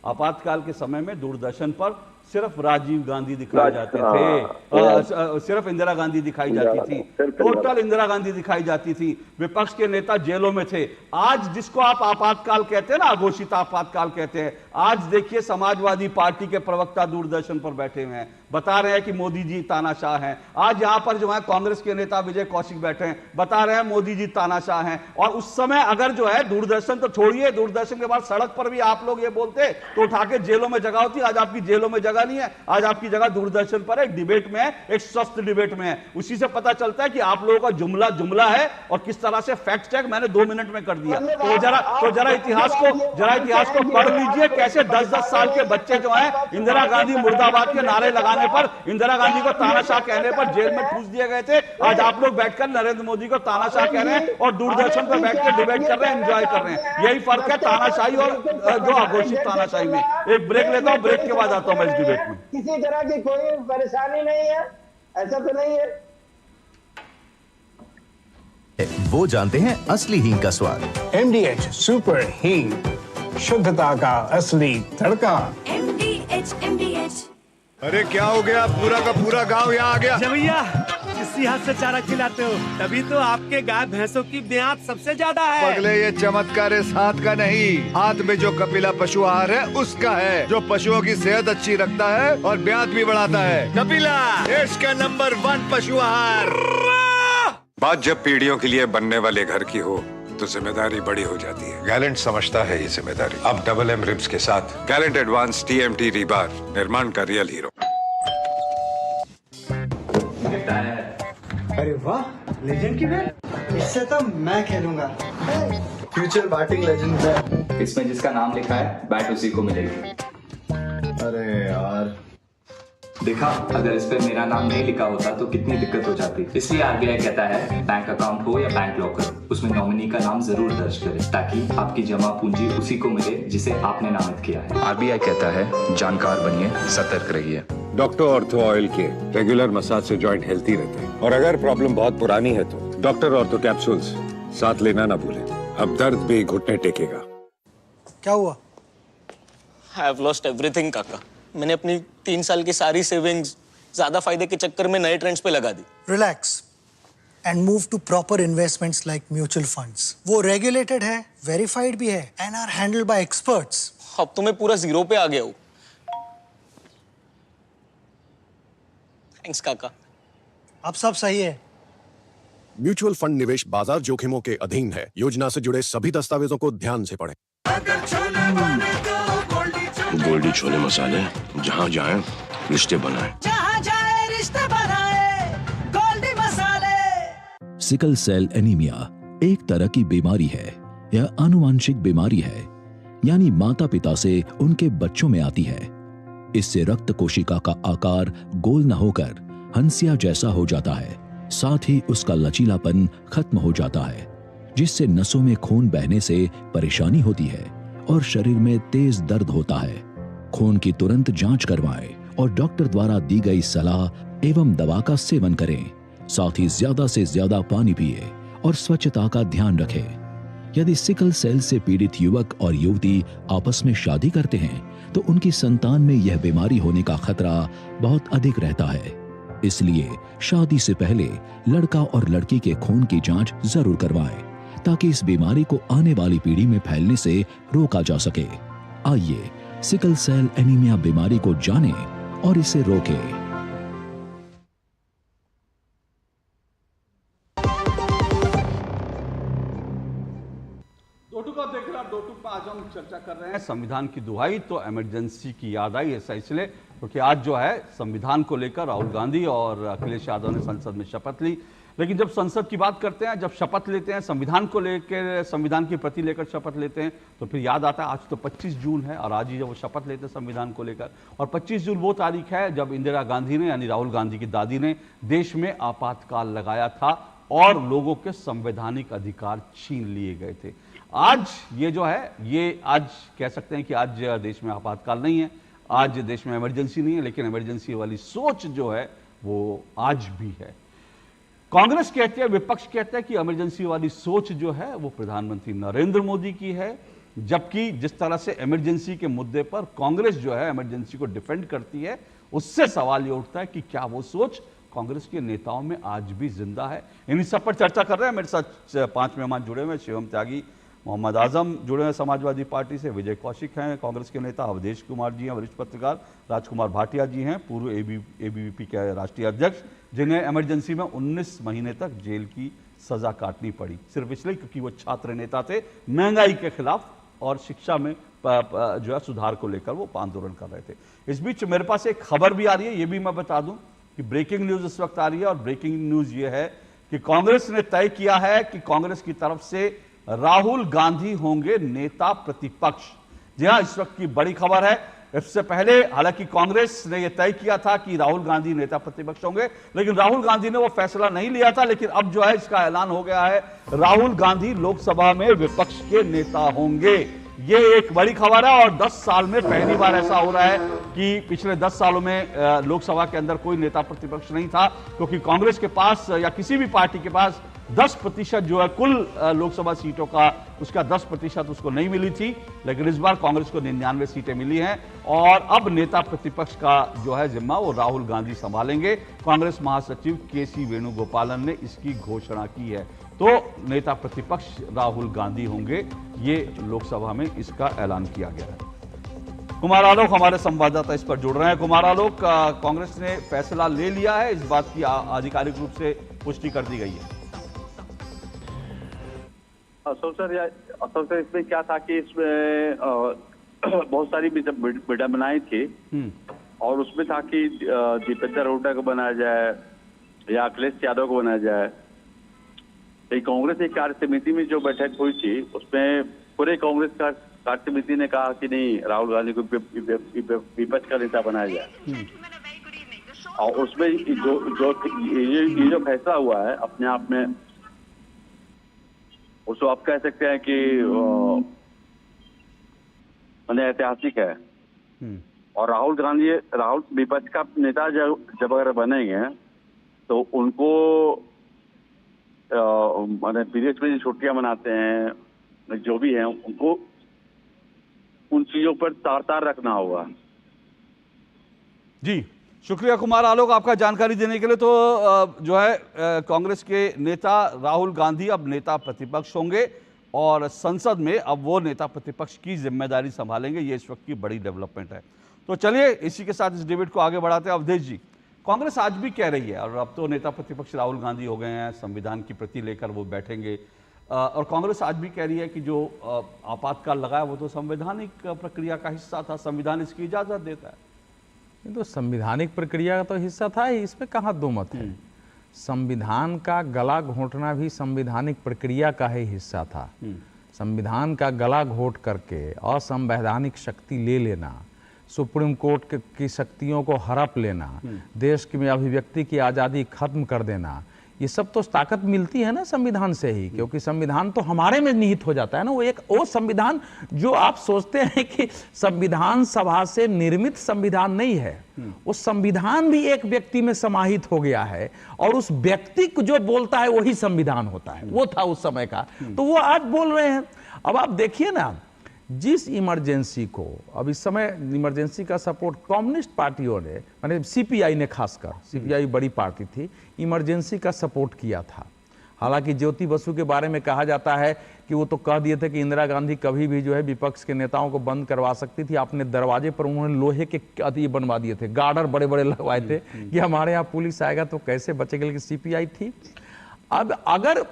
आपातकाल के समय में दूरदर्शन पर सिर्फ राजीव गांधी दिखाए जाते थे, सिर्फ इंदिरा गांधी दिखाई जाती थी, टोटल इंदिरा गांधी दिखाई जाती थी, विपक्ष के नेता जेलों में थे। आज जिसको आप आपातकाल कहते हैं ना, अघोषित आपातकाल कहते हैं, आज देखिए समाजवादी पार्टी के प्रवक्ता दूरदर्शन पर बैठे हुए हैं, बता रहे हैं कि मोदी जी तानाशाह हैं। आज यहां पर जो है कांग्रेस के नेता विजय कौशिक बैठे हैं, बता रहे हैं मोदी जी तानाशाह हैं। और उस समय अगर जो है दूरदर्शन तो छोड़िए, दूरदर्शन के बाद सड़क पर भी आप लोग ये बोलते तो उठा के जेलों में जगह होती। आज आपकी जेलों में जगह नहीं है, आज आपकी जगह दूरदर्शन पर एक डिबेट में है, एक स्वस्थ डिबेट में है। उसी से पता चलता है कि आप लोगों का जुमला है और किस तरह से फैक्ट चेक मैंने 2 मिनट में कर दिया। तो जरा इतिहास को पढ़ लीजिए, कैसे 10-10 साल के बच्चे जो हैं इंदिरा गांधी मुर्दाबाद के नारे लगाने पर, इंदिरा गांधी को तानाशाह कहने पर जेल में ठूस दिए गए थे। आज आप लोग बैठकर नरेंद्र मोदी को तानाशाह कह रहे हैं और दूरदर्शन पर बैठकर डिबेट कर रहे हैं, एंजॉय कर रहे हैं। यही फर्क है तानाशाही और जो अघोषित तानाशाही में। एक ब्रेक लेता हूं, ब्रेक के बाद आता हूं मैं इस डिबेट में। किसी तरह की कोई परेशानी नहीं है, ऐसा तो नहीं है। वो जानते हैं असली हींग का स्वाद। MDH सुपर हींग, शुद्धता का असली तड़का। MDH। अरे क्या हो गया, पूरा का पूरा गांव यहाँ आ गया। भैया इसी हाथ से चारा खिलाते हो, तभी तो आपके गाय भैंसों की ब्याज सबसे ज्यादा है। पगले, ये चमत्कार इस हाथ का नहीं, हाथ में जो कपिला पशु आहार है उसका है, जो पशुओं की सेहत अच्छी रखता है और ब्याज भी बढ़ाता है। कपिला देश का नंबर 1 पशु आहार। बात जब पीढ़ियों के लिए बनने वाले घर की हो तो जिम्मेदारी बड़ी हो जाती है। गैलेंट समझता है ये जिम्मेदारी। अब डबल एम रिब्स के साथ गैलेंट एडवांस TMT रीबार, निर्माण का रियल हीरो। अरे वाह, लेजेंड की बैट, इससे तो मैं खेलूंगा। फ्यूचर बैटिंग लेजेंड है। इसमें जिसका नाम लिखा है बैट उसी को मिलेगी। अरे यार, देखा, अगर इस पे मेरा नाम नहीं लिखा होता तो कितनी दिक्कत हो जाती। इसलिए RBI कहता है बैंक अकाउंट हो या बैंक लॉकर, उसमें नॉमिनी का नाम जरूर दर्ज करें ताकि आपकी जमा पूंजी उसी को मिले जिसे आपने नामित किया है। RBI कहता है जानकार बनिए, सतर्क रहिए। डॉक्टर ऑर्थो ऑयल के रेगुलर मसाज से जॉइंट हेल्थी रहते हैं और अगर प्रॉब्लम बहुत पुरानी है तो डॉक्टर ऑर्थो कैप्सूल्स साथ लेना ना भूलें। अब दर्द भी घुटने टेकेगा। क्या हुआ? I have lost everything काका। मैंने अपनी 3 साल की सारी सेविंग्स ज्यादा फायदे के चक्कर में नए ट्रेंड्स पे लगा दी। Relax and move to proper investments like mutual funds. वो रेगुलेटेड है, वेरीफाइड भी है and are handled by experts. अब तो मैं पूरा जीरो पे आ गया हूँ। थैंक्स काका। अब सब सही है। म्यूचुअल फंड निवेश बाजार जोखिमों के अधीन है। योजना से जुड़े सभी दस्तावेजों को ध्यान से पढ़ें। गोल्डी छोले मसाले, जहाँ जाए रिश्ते बनाए, जहाँ जाए रिश्ते बनाए, गोल्डी मसाले। सिकल सेल एनीमिया एक तरह की बीमारी है। यह आनुवंशिक बीमारी है, यानी माता पिता से उनके बच्चों में आती है। इससे रक्त कोशिका का आकार गोल न होकर हंसिया जैसा हो जाता है, साथ ही उसका लचीलापन खत्म हो जाता है, जिससे नसों में खून बहने से परेशानी होती है और शरीर में तेज दर्द होता है। खून की तुरंत जांच करवाएं और डॉक्टर द्वारा दी गई सलाह एवं दवा का सेवन करें। साथ ही ज्यादा से ज्यादा पानी पिए और स्वच्छता का ध्यान रखें। यदि सिकल सेल से पीड़ित युवक और युवती आपस में शादी करते हैं तो उनकी संतान में यह बीमारी होने का खतरा बहुत अधिक रहता है। इसलिए शादी से पहले लड़का और लड़की के खून की जांच जरूर करवाएं ताकि इस बीमारी को आने वाली पीढ़ी में फैलने से रोका जा सके। आइए सिकल सेल एनीमिया बीमारी को जानें और इसे रोकें। दोटुका देख रहे हैं। दोटुक में आज हम चर्चा कर रहे हैं संविधान की दुहाई तो इमरजेंसी की याद आई। ऐसा इसलिए क्योंकि आज जो है संविधान को लेकर राहुल गांधी और अखिलेश यादव ने संसद में शपथ ली। लेकिन जब संसद की बात करते हैं, जब शपथ लेते हैं, संविधान को लेकर, संविधान की प्रति लेकर शपथ लेते हैं, तो फिर याद आता है आज तो 25 जून है और आज ही जब वो शपथ लेते हैं संविधान को लेकर। और 25 जून वो तारीख है जब इंदिरा गांधी ने, यानी राहुल गांधी की दादी ने, देश में आपातकाल लगाया था और लोगों के संवैधानिक अधिकार छीन लिए गए थे। आज ये जो है, ये आज कह सकते हैं कि आज देश में आपातकाल नहीं है, आज देश में इमरजेंसी नहीं है, लेकिन इमरजेंसी वाली सोच जो है वो आज भी है। कांग्रेस कहती है, विपक्ष कहता है कि इमरजेंसी वाली सोच जो है वो प्रधानमंत्री नरेंद्र मोदी की है, जबकि जिस तरह से इमरजेंसी के मुद्दे पर कांग्रेस जो है इमरजेंसी को डिफेंड करती है, उससे सवाल ये उठता है कि क्या वो सोच कांग्रेस के नेताओं में आज भी जिंदा है। इन्हीं सब पर चर्चा कर रहे हैं। मेरे साथ 5 मेहमान जुड़े हुए हैं। शिवम त्यागी, मोहम्मद आजम जुड़े हैं समाजवादी पार्टी से, विजय कौशिक हैं कांग्रेस के नेता, अवधेश कुमार जी हैं वरिष्ठ पत्रकार, राजकुमार भाटिया जी हैं पूर्व ABVP के राष्ट्रीय अध्यक्ष, जिन्हें इमरजेंसी में 19 महीने तक जेल की सजा काटनी पड़ी, सिर्फ इसलिए क्योंकि वो छात्र नेता थे, महंगाई के खिलाफ और शिक्षा में जो है सुधार को लेकर वो आंदोलन कर रहे थे। इस बीच मेरे पास एक खबर भी आ रही है, ये भी मैं बता दूं कि ब्रेकिंग न्यूज इस वक्त आ रही है और ब्रेकिंग न्यूज ये है कि कांग्रेस ने तय किया है कि कांग्रेस की तरफ से राहुल गांधी होंगे नेता प्रतिपक्ष। जी हां, इस वक्त की बड़ी खबर है। इससे पहले हालांकि कांग्रेस ने यह तय किया था कि राहुल गांधी नेता प्रतिपक्ष होंगे, लेकिन राहुल गांधी ने वो फैसला नहीं लिया था। लेकिन अब जो है इसका ऐलान हो गया है, राहुल गांधी लोकसभा में विपक्ष के नेता होंगे। ये एक बड़ी खबर है और 10 साल में पहली बार ऐसा हो रहा है कि पिछले 10 सालों में लोकसभा के अंदर कोई नेता प्रतिपक्ष नहीं था, क्योंकि कांग्रेस के पास या किसी भी पार्टी के पास 10% जो है कुल लोकसभा सीटों का, उसका 10% उसको नहीं मिली थी। लेकिन इस बार कांग्रेस को 99 सीटें मिली हैं और अब नेता प्रतिपक्ष का जो है जिम्मा वो राहुल गांधी संभालेंगे। कांग्रेस महासचिव KC वेणुगोपालन ने इसकी घोषणा की है। तो नेता प्रतिपक्ष राहुल गांधी होंगे, ये लोकसभा में इसका ऐलान किया गया है। कुमार आलोक हमारे संवाददाता इस पर जुड़ रहे हैं। कुमार आलोक, कांग्रेस ने फैसला ले लिया है, इस बात की आधिकारिक रूप से पुष्टि कर दी गई है? असल सर इसमें क्या था कि इसमें बहुत सारी विडंबनाएं थी और उसमें था कि दीपेंद्र हुड्डा को बनाया जाए या अखिलेश यादव को बनाया जाए। कांग्रेस की कार्य समिति में जो बैठक हुई थी उसमें पूरे कांग्रेस का कार्य समिति ने कहा कि नहीं, राहुल गांधी को विपक्ष का नेता बनाया जाए। और उसमें ये जो फैसला हुआ है अपने आप में उसको आप कह सकते हैं कि मैंने ऐतिहासिक है। और राहुल विपक्ष का नेता जब अगर बनेंगे तो उनको मैंने विदेश में जो छुट्टियां मनाते हैं जो भी हैं उनको उन चीजों पर तार रखना होगा। जी शुक्रिया कुमार आलोक आपका जानकारी देने के लिए। तो जो है कांग्रेस के नेता राहुल गांधी अब नेता प्रतिपक्ष होंगे और संसद में अब वो नेता प्रतिपक्ष की जिम्मेदारी संभालेंगे। ये इस वक्त की बड़ी डेवलपमेंट है। तो चलिए इसी के साथ इस डिबेट को आगे बढ़ाते हैं। अवधेश जी, कांग्रेस आज भी कह रही है और अब तो नेता प्रतिपक्ष राहुल गांधी हो गए हैं, संविधान की प्रति लेकर वो बैठेंगे और कांग्रेस आज भी कह रही है कि जो आपातकाल लगाया वो तो संवैधानिक प्रक्रिया का हिस्सा था, संविधान इसकी इजाजत देता है। तो संवैधानिक प्रक्रिया का तो हिस्सा था ही, इसमें कहाँ दो मत है। संविधान का गला घोंटना भी संवैधानिक प्रक्रिया का ही हिस्सा था। संविधान का गला घोंट करके असंवैधानिक शक्ति ले लेना, सुप्रीम कोर्ट की शक्तियों को हड़प लेना, देश में अभिव्यक्ति की आज़ादी खत्म कर देना, ये सब तो ताकत मिलती है ना संविधान से ही, क्योंकि संविधान तो हमारे में निहित हो जाता है ना। वो संविधान जो आप सोचते हैं कि संविधान सभा से निर्मित संविधान नहीं है, वो संविधान भी एक व्यक्ति में समाहित हो गया है और उस व्यक्ति को जो बोलता है वही संविधान होता है। वो था उस समय का, तो वो आज बोल रहे हैं। अब आप देखिए ना, जिस इमरजेंसी को अब इस समय इमरजेंसी का सपोर्ट कम्युनिस्ट पार्टियों ने, माने सीपीआई ने, खासकर सीपीआई बड़ी पार्टी थी, इमरजेंसी का सपोर्ट किया था। हालांकि ज्योति बसु के बारे में कहा जाता है कि वो तो कह दिए थे कि इंदिरा गांधी कभी भी जो है विपक्ष के नेताओं को बंद करवा सकती थी। अपने दरवाजे पर उन्होंने लोहे के ये बनवा दिए थे, गार्डर बड़े बड़े लगवाए थे कि हमारे यहाँ पुलिस आएगा तो कैसे बचेगा, लेकिन सीपीआई थी। अब अगर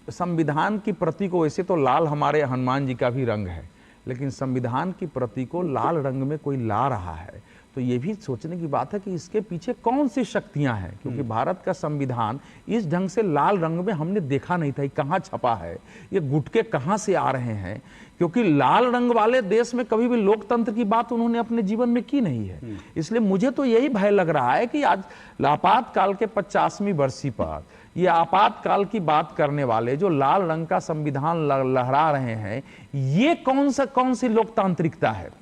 संविधान की प्रति को, वैसे तो लाल हमारे हनुमान जी का भी रंग है, लेकिन संविधान की प्रति को लाल रंग में कोई ला रहा है तो ये भी सोचने की बात है कि इसके पीछे कौन सी शक्तियां हैं, क्योंकि भारत का संविधान इस ढंग से लाल रंग में हमने देखा नहीं था। कहाँ छपा है, ये गुटके कहाँ से आ रहे हैं, क्योंकि लाल रंग वाले देश में कभी भी लोकतंत्र की बात उन्होंने अपने जीवन में की नहीं है। इसलिए मुझे तो यही भय लग रहा है कि आज आपातकाल के 50वीं बरसी पर ये आपातकाल की बात करने वाले जो लाल रंग का संविधान लहरा रहे हैं, ये कौन सी लोकतांत्रिकता है।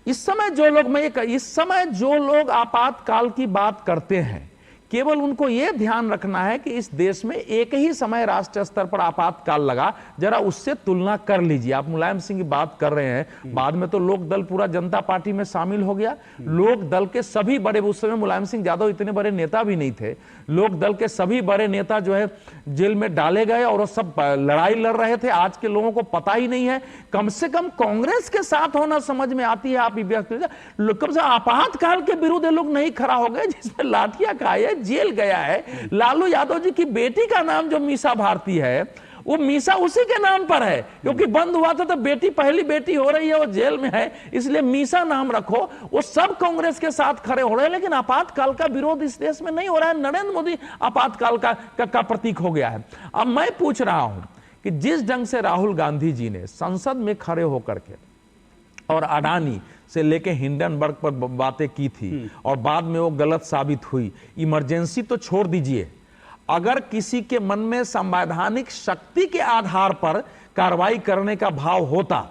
इस समय जो लोग आपातकाल की बात करते हैं, केवल उनको यह ध्यान रखना है कि इस देश में एक ही समय राष्ट्रीय स्तर पर आपातकाल लगा, जरा उससे तुलना कर लीजिए। आप मुलायम सिंह की बात कर रहे हैं, बाद में तो लोक दल पूरा जनता पार्टी में शामिल हो गया। लोक दल के सभी बड़े, उस समय मुलायम सिंह यादव इतने बड़े नेता भी नहीं थे, लोक दल के सभी बड़े नेता जो है जेल में डाले गए और वो सब लड़ाई लड़ रहे थे। आज के लोगों को पता ही नहीं है। कम से कम कांग्रेस के साथ होना समझ में आती है। आप कम से आपातकाल के विरुद्ध लोग नहीं खड़ा हो गए, जिसमें लाठियां खाए, जेल गया है। लालू यादव जी की बेटी का नाम जो मीसा भारती है, वो मीसा उसी के नाम पर है, क्योंकि बंद हुआ था तो बेटी, पहली बेटी हो रही है, वो जेल में है, इसलिए मीसा नाम रखो। वो सब कांग्रेस के साथ खड़े हो रहे हैं, लेकिन आपातकाल का विरोध इस देश में नहीं हो रहा है। नरेंद्र मोदी आपातकाल का प्रतीक हो गया है। अब मैं पूछ रहा हूं कि जिस ढंग से राहुल गांधी जी ने संसद में खड़े होकर के और अडानी से लेके हिंडनबर्ग पर बातें की थी और बाद में वो गलत साबित हुई। इमरजेंसी तो छोड़ दीजिए, अगर किसी के मन में संवैधानिक शक्ति के आधार पर कार्रवाई करने का भाव होता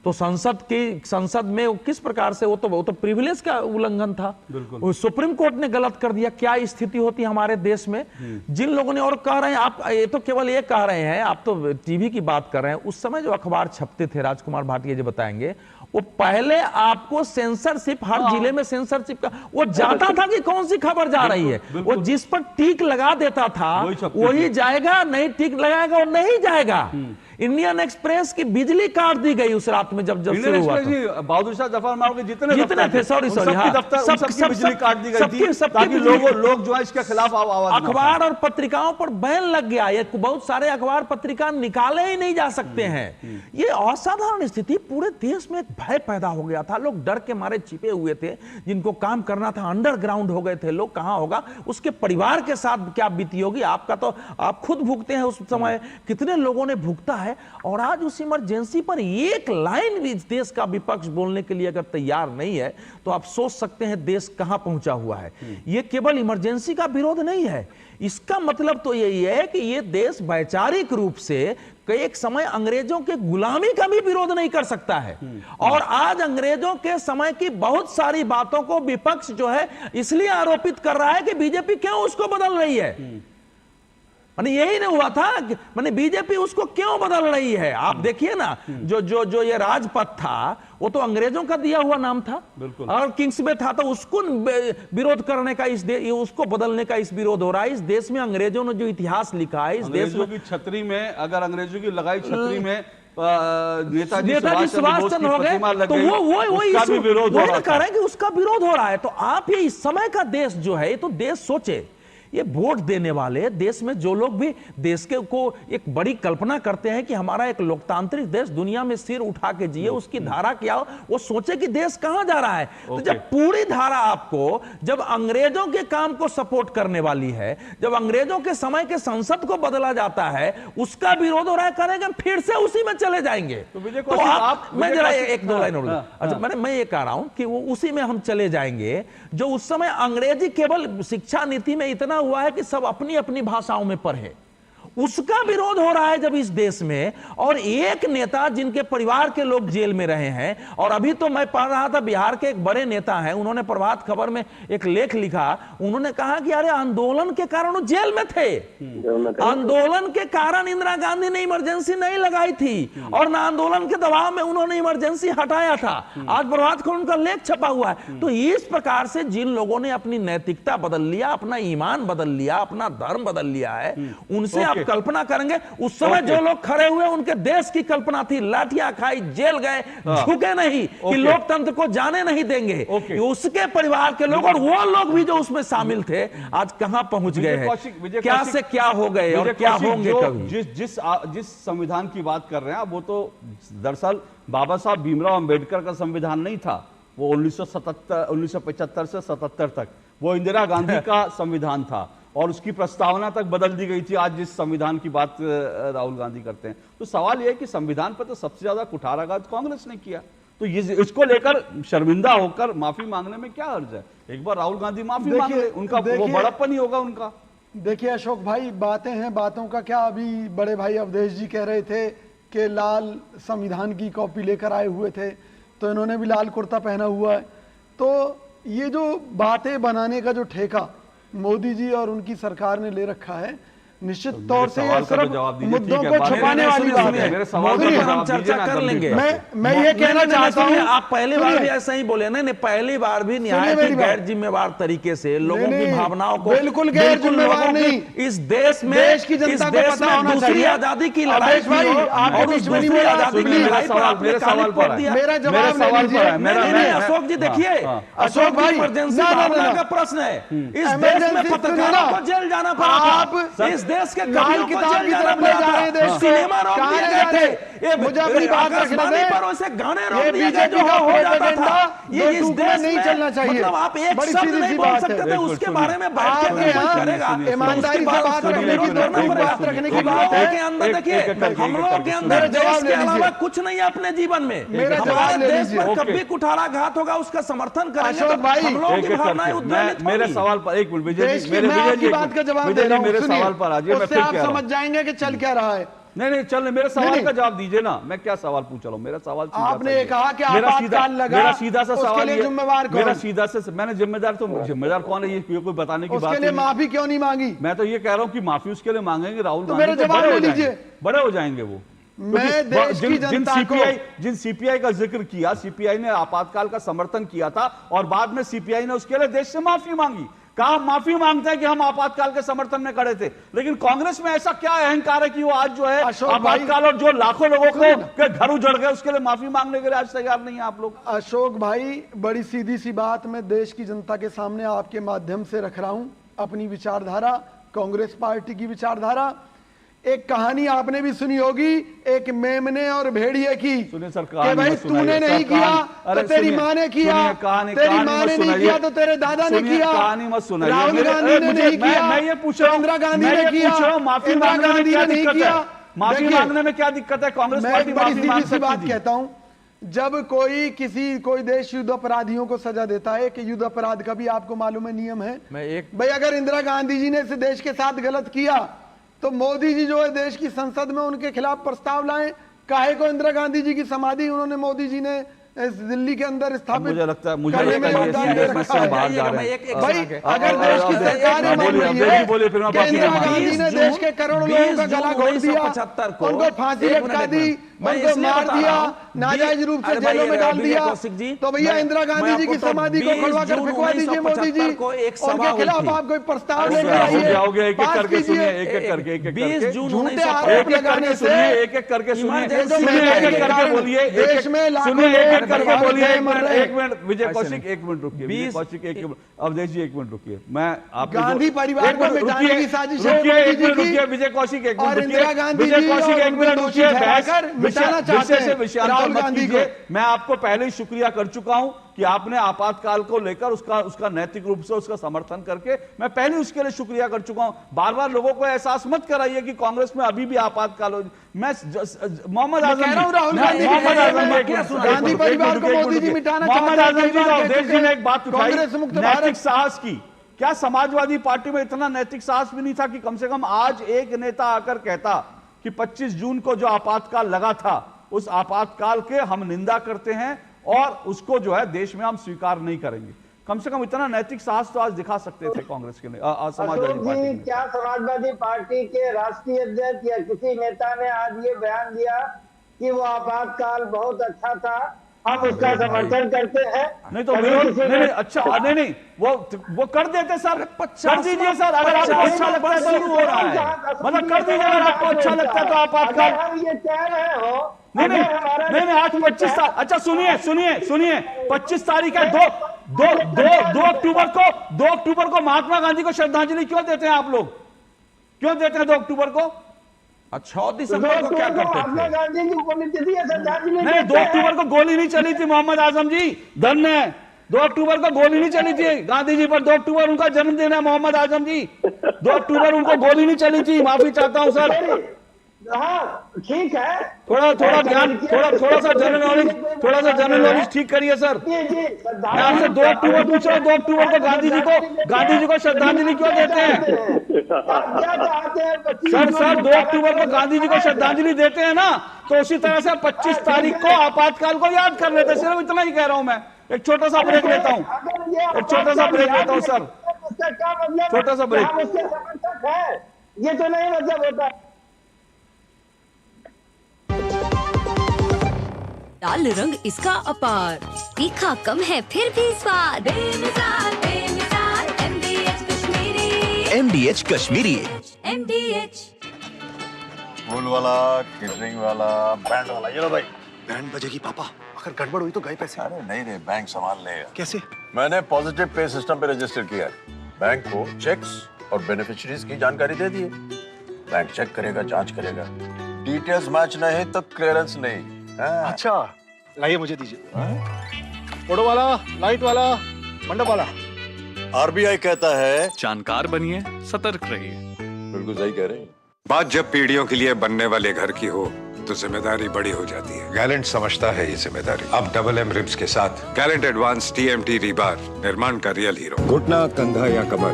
तो संसद में वो किस प्रकार से, वो तो प्रिविलेज का उल्लंघन था। सुप्रीम कोर्ट ने गलत कर दिया। क्या स्थिति होती हमारे देश में। जिन लोगों ने, और कह रहे हैं आप, ये तो केवल ये कह रहे हैं, आप तो टीवी की बात कर रहे हैं। उस समय जो अखबार छपते थे, राजकुमार भाटिया जी बताएंगे, वो पहले आपको सेंसरशिप, हर जिले में सेंसरशिप का वो जाता था कि कौन सी खबर जा रही है। वो जिस पर टिक लगा देता था वही जाएगा, नहीं टिक लगाएगा और नहीं जाएगा। इंडियन एक्सप्रेस की बिजली काट दी गई उस रात में जब शुरू हुआ था। बहादुर शाह जफर मारो के जितने थे, सॉरी सबकी बिजली काट दी गई थी ताकि लोग जो है इसके खिलाफ आवाज। अखबार और पत्रिकाओं पर बैन लग गया, ये बहुत सारे अखबार पत्रिका निकाले ही नहीं जा सकते हैं। ये असाधारण स्थिति, पूरे देश में एक भय पैदा हो गया था, लोग डर के मारे छिपे हुए थे, जिनको काम करना था अंडरग्राउंड हो गए थे लोग। कहां होगा, उसके परिवार के साथ क्या बीती होगी, आपका तो आप खुद भुगते हैं उस समय, कितने लोगों ने भुगता है। और आज उस इमरजेंसी पर एक लाइन भी देश का विपक्ष बोलने के लिए अगर तैयार नहीं है तो आप सोच सकते हैं देश कहां पहुंचा हुआ है। यह केवल इमरजेंसी का विरोध नहीं है, इसका मतलब तो यही है कि यह देश वैचारिक रूप से एक समय अंग्रेजों के गुलामी का भी विरोध नहीं कर सकता है। और आज अंग्रेजों के समय की बहुत सारी बातों को विपक्ष जो है इसलिए आरोपित कर रहा है कि बीजेपी क्यों उसको बदल रही है। माने यही नहीं हुआ था, माने बीजेपी उसको क्यों बदल रही है। आप देखिए ना, जो ये राजपथ था वो तो अंग्रेजों का दिया हुआ नाम था, और किंग्सवे था तो उसको विरोध करने का उसको बदलने का इस विरोध हो रहा है। इस देश में अंग्रेजों ने जो इतिहास लिखा है, इस देश में की छतरी में, अगर अंग्रेजों की लगाई छतरी में नेताजी सुभाष चंद्र हो गए तो वो कह रहे हैं कि उसका विरोध हो रहा है। तो आप ये इस समय का देश जो है, ये तो देश सोचे, ये वोट देने वाले देश में जो लोग भी देश के को एक बड़ी कल्पना करते हैं कि हमारा एक लोकतांत्रिक देश दुनिया में सिर उठा के जिए, उसकी धारा क्या हो, वो सोचे कि देश कहां जा रहा है। तो जब पूरी धारा आपको, जब अंग्रेजों के काम को सपोर्ट करने वाली है, जब अंग्रेजों के समय के संसद को बदला जाता है, उसका विरोध हो रहा है, करेंगे फिर से उसी में चले जाएंगे। तो आप मैं जरा एक दो लाइन और, अच्छा मैं ये कह रहा हूं कि वो उसी में हम चले जाएंगे जो उस समय अंग्रेजी केवल शिक्षा नीति में इतना हुआ है कि सब अपनी अपनी भाषाओं में पढ़े, उसका विरोध हो रहा है जब इस देश में। और एक नेता जिनके परिवार के लोग जेल में रहे हैं, और अभी तो मैं पढ़ रहा था बिहार के एक बड़े नेता हैं, उन्होंने प्रभात खबर में एक लेख लिखा, उन्होंने कहा कि अरे आंदोलन के कारण वो जेल में थे, आंदोलन के कारण इंदिरा गांधी ने इमरजेंसी नहीं लगाई थी, और ना आंदोलन के दबाव में उन्होंने इमरजेंसी हटाया था। आज प्रभात खबर उनका लेख छपा हुआ है। तो इस प्रकार से जिन लोगों ने अपनी नैतिकता बदल लिया, अपना ईमान बदल लिया, अपना धर्म बदल लिया है, उनसे आप कल्पना करेंगे। उस समय जो लोग खड़े हुए उनके देश की कल्पना थी, लाठियां खाई, जेल गए, झुके नहीं कि लोकतंत्र को जाने नहीं देंगे। उसके परिवार के लोग और वो लोग भी जो उसमें शामिल थे आज कहां पहुंच गए हैं, क्या से क्या हो गए और क्या होंगे कभी। जिस संविधान की बात कर रहे हैं वो तो दरअसल बाबा साहब भीमराव अंबेडकर का संविधान नहीं था, वो 1975 से 77 तक वो इंदिरा गांधी का संविधान था, और उसकी प्रस्तावना तक बदल दी गई थी। आज जिस संविधान की बात राहुल गांधी करते हैं, तो सवाल यह है कि संविधान पर तो सबसे ज्यादा कुठाराघात कांग्रेस ने किया, तो इसको लेकर शर्मिंदा होकर माफी मांगने में क्या अर्ज है। एक बार राहुल गांधी माफी मांग ले, उनका वो बड़प्पन ही होगा उनका। देखिए अशोक भाई, बातें हैं, बातों का क्या। अभी बड़े भाई अवधेश जी कह रहे थे कि लाल संविधान की कॉपी लेकर आए हुए थे, तो इन्होंने भी लाल कुर्ता पहना हुआ है। तो ये जो बातें बनाने का जो ठेका मोदी जी और उनकी सरकार ने ले रखा है, निश्चित तौर से ये सिर्फ मुद्दों को छुपाने वाली बात है। मेरे सवाल पर हम चर्चा कर लेंगे। मैं ये कहना चाहता हूं, आप पहली बार भी ऐसा ही बोले नहीं, पहली बार भी निहायत ही गैर जिम्मेवार तरीके से लोगों की भावनाओं को, बिल्कुल गैर जिम्मेवार नहीं, इस देश में, देश की जनता को पता होना चाहिए। दूसरी आजादी की लड़ाई भाई, आप दूसरी आजादी की लड़ाई पर आपने कान खोल दिया। मेरा जवाब नहीं, अशोक जी देखिए, अशोक भाई इमरजेंसी भावना का प्रश्न है। इस देश में पत्रकारों को जेल जाना पड़ा था, इस देश के लाल किताब की तरफ ले जा रहे हैं देश को, सिनेमा रोक दिए गए थे, ये मुझे अपनी बात रखने दें, पर वैसे गाने रोक दिए गए जो हो जाता था। ये इस देश नहीं चलना चाहिए, मतलब आप एक शब्द नहीं बोल सकते थे उसके बारे में बैठ के करेगा। ईमानदारी से बात रखने की, बात रखने की बात है के अंदर। देखिए हम लोगों के अंदर देश के अलावा कुछ नहीं है अपने जीवन में। हमारे देश पर कभी कुठाराघात होगा उसका समर्थन करेंगे, हम लोगों की भावनाएं उद्वेलित होंगी। मेरे सवाल पर एक मिनट विजय जी, मेरे बात का जवाब दे रहा हूं, मेरे सवाल पर आ जाइए, उससे आप समझ जाएंगे कि चल क्या रहा है। नहीं चल, मेरे सवाल का जवाब दीजिए ना, मैं क्या सवाल पूछ रहा हूं। मेरा सवाल आपने कहा कि आपातकाल लगा, मेरा सीधा सा सवाल है, जिम्मेवार कौन? मेरा सीधा से, मैंने जिम्मेदार कौन है ये कोई बताने की बात उसके लिए माफी क्यों नहीं मांगी? मैं तो ये कह रहा हूं कि माफी उसके लिए मांगेंगे राहुल गांधी, मेरा जवाब ले लीजिए, बड़े हो जाएंगे वो। मैं देश की जनता को, जिन सीपीआई का जिक्र किया, सीपीआई ने आपातकाल का समर्थन किया था और बाद में सीपीआई ने उसके लिए देश से माफी मांगी। कहा माफी मांगते हैं कि हम आपातकाल के समर्थन में खड़े थे, लेकिन कांग्रेस में ऐसा क्या अहंकार है कि वो आज जो है आपातकाल और जो लाखों लोगों के घर उजड़ गए उसके लिए माफी मांगने के लिए आज तैयार नहीं है आप लोग। अशोक भाई, बड़ी सीधी सी बात मैं देश की जनता के सामने आपके माध्यम से रख रहा हूं अपनी विचारधारा, कांग्रेस पार्टी की विचारधारा। एक कहानी आपने भी सुनी होगी, एक मेमने और भेड़िए की, सुनिए सर, कि भाई तूने नहीं किया तो तेरी माँ ने किया, तेरी माँ ने नहीं किया तो तेरे दादा ने किया, कहानी मत सुनाइए। राहुल गांधी ने नहीं किया, मैं ये पूछ रहा हूं, इंदिरा गांधी ने किया, माफी मांगने में क्या दिक्कत है? माफी मांगने में क्या दिक्कत है? कांग्रेस पार्टी माफी मांग सकती बात कहता हूं, जब कोई देश युद्ध अपराधियों को सजा देता है कि युद्ध अपराध का भी आपको मालूम है नियम है, भाई अगर इंदिरा गांधी जी ने इस देश के साथ गलत किया तो मोदी जी जो है देश की संसद में उनके खिलाफ प्रस्ताव लाएं। काहे को इंदिरा गांधी जी की समाधि उन्होंने मोदी जी ने इस दिल्ली के अंदर स्थापित, मुझे लगता है भाई अगर देश की सरकार इंदिरा गांधी ने देश के करोड़ों लोगों का गला घोट दिया, उनको फांसी लटका दी, उनको मार दिया, नाजायज रूप से जेलों में डाल दिया, तो भैया इंदिरा गांधी जी की समाधि को खुलवा कर फेंकवा दीजिए मोदी जी, उनके खिलाफ आप कोई प्रस्ताव लेकर आइए, पास कीजिए। 20 जून झूठे आरोप लगाने से एक एक करके बोलिए, देश में करके बोलिए। एक मिनट विजय कौशिक, एक मिनट रुकिए, विजय कौशिक एक मिनट, अवधेश जी एक मिनट रुकिए, मैं आप गांधी परिवार को मिटाने की साजिश है, रुकिए विजय कौशिक एक मिनट रुकिए, विजय कौशिक एक मिनट रुकिए, मिटाना चाहते हैं विषयांतर मत कीजिए। मैं आपको पहले ही शुक्रिया कर चुका हूं कि आपने आपातकाल को लेकर उसका नैतिक रूप से उसका समर्थन करके, मैं पहले उसके लिए शुक्रिया कर चुका हूं। बार बार लोगों को एहसास मत कराइए कि कांग्रेस में अभी भी आपातकाल हो। मैं मोहम्मद आजम गांधी परिवार को मोदी जी मिटाना मोहम्मद आजम जी और देश जी ने एक बात उठाई, नैतिक साहस की। क्या समाजवादी पार्टी में इतना नैतिक साहस भी नहीं था कि कम से कम आज एक नेता आकर कहता कि 25 जून को जो आपातकाल लगा था उस आपातकाल के हम निंदा करते हैं और उसको जो है देश में हम स्वीकार नहीं करेंगे। कम से कम इतना नैतिक साहस तो आज दिखा सकते थे कांग्रेस के समाजवादी पार्टी। क्या समाजवादी पार्टी के राष्ट्रीय अध्यक्ष या किसी नेता ने आज ये बयान दिया कि वो आपातकाल बहुत अच्छा था, हम उसका समर्थन करते हैं? नहीं तो विरोध नहीं, अच्छा नहीं वो कर देते सर, कर दीजिए सर, अगर आपको अच्छा लगता है तो हो रहा है, मतलब कर दीजिए अगर आपको अच्छा लगता है तो आपातकाल। हम ये कह रहे हो नहीं आज 25 तारीख, अच्छा सुनिए 25 तारीख है, 2 अक्टूबर को महात्मा गांधी को श्रद्धांजलि क्यों देते हैं आप लोग? क्यों देते हैं 2 अक्टूबर को? 6 दिसंबर को क्या करते थे? गांधी जी को नहीं, 2 अक्टूबर को गोली नहीं चली थी मोहम्मद आजम जी, धन्य है। 2 अक्टूबर को गोली नहीं चली थी गांधी जी पर, 2 अक्टूबर उनका जन्मदिन है मोहम्मद आजम जी, 2 अक्टूबर उनको गोली नहीं चली थी। माफी चाहता हूं सर, हाँ ठीक है, थोड़ा ध्यान, थोड़ा सा जनरल नॉलेज ठीक करिए सर। मैं आपसे 2 अक्टूबर पूछ रहा हूँ, 2 अक्टूबर को गांधी जी को श्रद्धांजलि क्यों देते हैं? सर 2 अक्टूबर को गांधी जी को श्रद्धांजलि देते हैं ना, तो उसी तरह से 25 तारीख को आपातकाल को याद कर लेते हैं। सिर्फ इतना ही कह रहा हूं मैं। एक छोटा सा ब्रेक लेता हूं, सर, छोटा सा ब्रेक। ये तो नहीं मतलब होता। लाल रंग इसका अपार, तीखा कम है फिर भी स्वाद, बेमिसाल MDH Kashmiri, MDH Kashmiri. MDH फूल वाला, केटरिंग वाला, बैंड वाला, ये लो भाई। बैंड बजेगी पापा, अगर गड़बड़ हुई तो गए पैसे। अरे नहीं रे, बैंक संभाल लेगा। कैसे? मैंने पॉजिटिव पे सिस्टम पे रजिस्टर किया है। बैंक को चेक्स और बेनिफिशियरीज की जानकारी दे दी है। बैंक चेक करेगा, जांच करेगा, डिटेल्स मैच नहीं तो क्लियरेंस नहीं। अच्छा, लाइए मुझे दीजिए। फोटो वाला, लाइट वाला, मंडप वाला। आरबीआई कहता है जानकार बनिए, सतर्क रहिए। बिल्कुल सही कह रहे हैं। बात जब पीढ़ियों के लिए बनने वाले घर की हो तो जिम्मेदारी बड़ी हो जाती है। गैलेंट समझता है ये जिम्मेदारी। अब डबल एम रिब्स के साथ गैलेंट एडवांस TMT रीबार, निर्माण का रियल हीरो। घुटना, कंधा या कमर,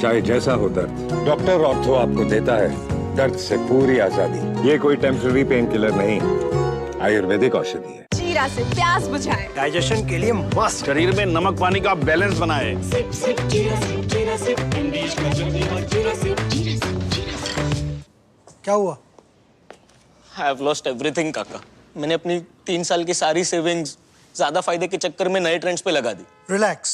चाहे जैसा हो दर्द, डॉक्टर ऑर्थो आपको देता है दर्द से पूरी आजादी। ये कोई टेम्पररी पेन किलर नहीं, आयुर्वेदिक औषधि है। जीरा से प्यास बुझाए, डाइजेशन के लिए मस्त, शरीर में नमक पानी का बैलेंस बनाए। सिप सिप जीरा सिप MDH का जीरा सिप। क्या हुआ? I have lost everything काका। मैंने अपनी 3 साल की सारी सेविंग्स ज्यादा फायदे के चक्कर में नए ट्रेंड्स पे लगा दी। Relax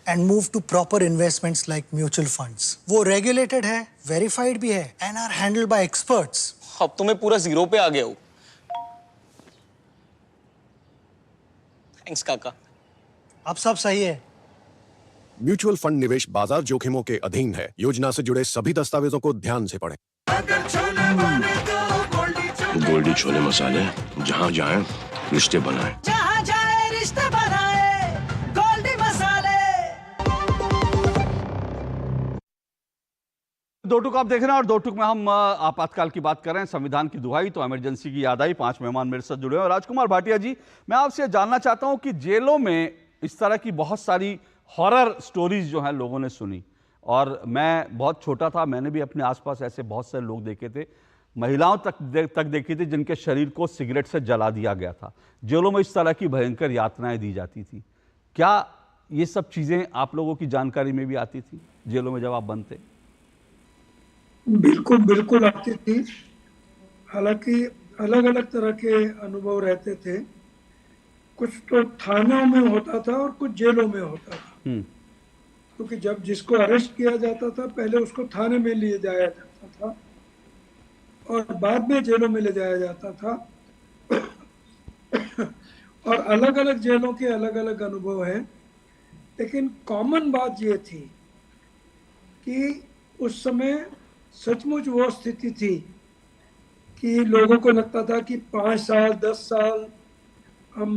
and move to proper investments like mutual funds. वो regulated है, verified भी है, and are handled by experts. अब तो मैं पूरा जीरो पे आ गया हूँ। थैंक्स काका। अब सब सही है। म्यूचुअल फंड निवेश बाजार जोखिमों के अधीन है। योजना से जुड़े सभी दस्तावेजों को ध्यान से पढ़ें। गोल्डी छोले मसाले, जहाँ जाए रिश्ते बनाए। जहाँ जाए रिश्ते बनाए, गोल्डी मसाले। दो टुक आप देख रहे हैं और दो टुक में हम आपातकाल की बात कर रहे हैं। संविधान की दुहाई तो इमरजेंसी की याद आई। 5 मेहमान मेरे साथ जुड़े हैं। और राजकुमार भाटिया जी, मैं आपसे जानना चाहता हूं कि जेलों में इस तरह की बहुत सारी हॉरर स्टोरीज जो हैं लोगों ने सुनी, और मैं बहुत छोटा था, मैंने भी अपने आसपास ऐसे बहुत सारे लोग देखे थे, महिलाओं तक देखी थी जिनके शरीर को सिगरेट से जला दिया गया था। जेलों में इस तरह की भयंकर यातनाएं दी जाती थी। क्या ये सब चीज़ें आप लोगों की जानकारी में भी आती थी जेलों में जब आप बंद थे? बिल्कुल बिल्कुल आती थी। हालांकि अलग अलग तरह के अनुभव रहते थे। कुछ तो थानों में होता था और कुछ जेलों में होता था। क्योंकि जब जिसको अरेस्ट किया जाता था पहले उसको थाने में ले जाया जाता था और बाद में जेलों में ले जाया जाता था। और अलग अलग जेलों के अलग अलग अनुभव हैं, लेकिन कॉमन बात ये थी कि उस समय सचमुच वो स्थिति थी कि लोगों को लगता था कि 5 साल 10 साल हम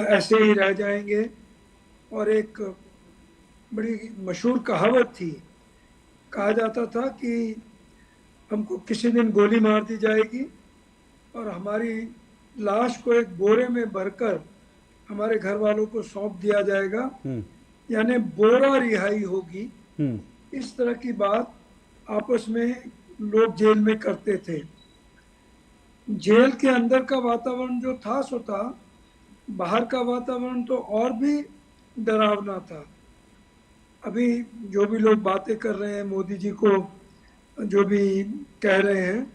ऐसे ही रह जाएंगे। और एक बड़ी मशहूर कहावत थी, कहा जाता था कि हमको किसी दिन गोली मार दी जाएगी और हमारी लाश को एक बोरे में भरकर हमारे घर वालों को सौंप दिया जाएगा, यानी बोरा रिहाई होगी। इस तरह की बात आपस में लोग जेल में करते थे। जेल के अंदर का वातावरण जो था सो था, बाहर का वातावरण तो और भी डरावना था। अभी जो भी लोग बातें कर रहे हैं, मोदी जी को जो भी कह रहे हैं,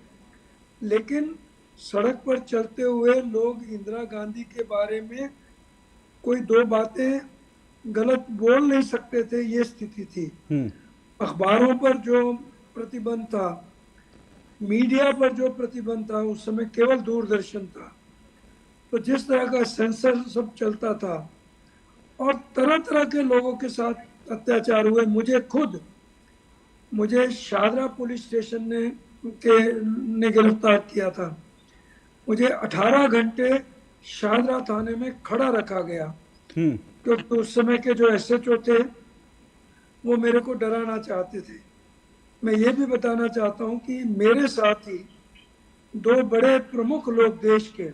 लेकिन सड़क पर चलते हुए लोग इंदिरा गांधी के बारे में कोई 2 बातें गलत बोल नहीं सकते थे, ये स्थिति थी। अखबारों पर जो प्रतिबंध था, मीडिया पर जो प्रतिबंध था, उस समय केवल दूरदर्शन था, तो जिस तरह का सेंसर सब चलता था और तरह तरह के लोगों के साथ अत्याचार हुए। मुझे शाहदरा पुलिस स्टेशन ने गिरफ्तार किया था। मुझे 18 घंटे शाहदरा थाने में खड़ा रखा गया क्योंकि उस समय के जो SHO थे वो मेरे को डराना चाहते थे। मैं ये भी बताना चाहता हूँ कि मेरे साथ ही 2 बड़े प्रमुख लोग देश के,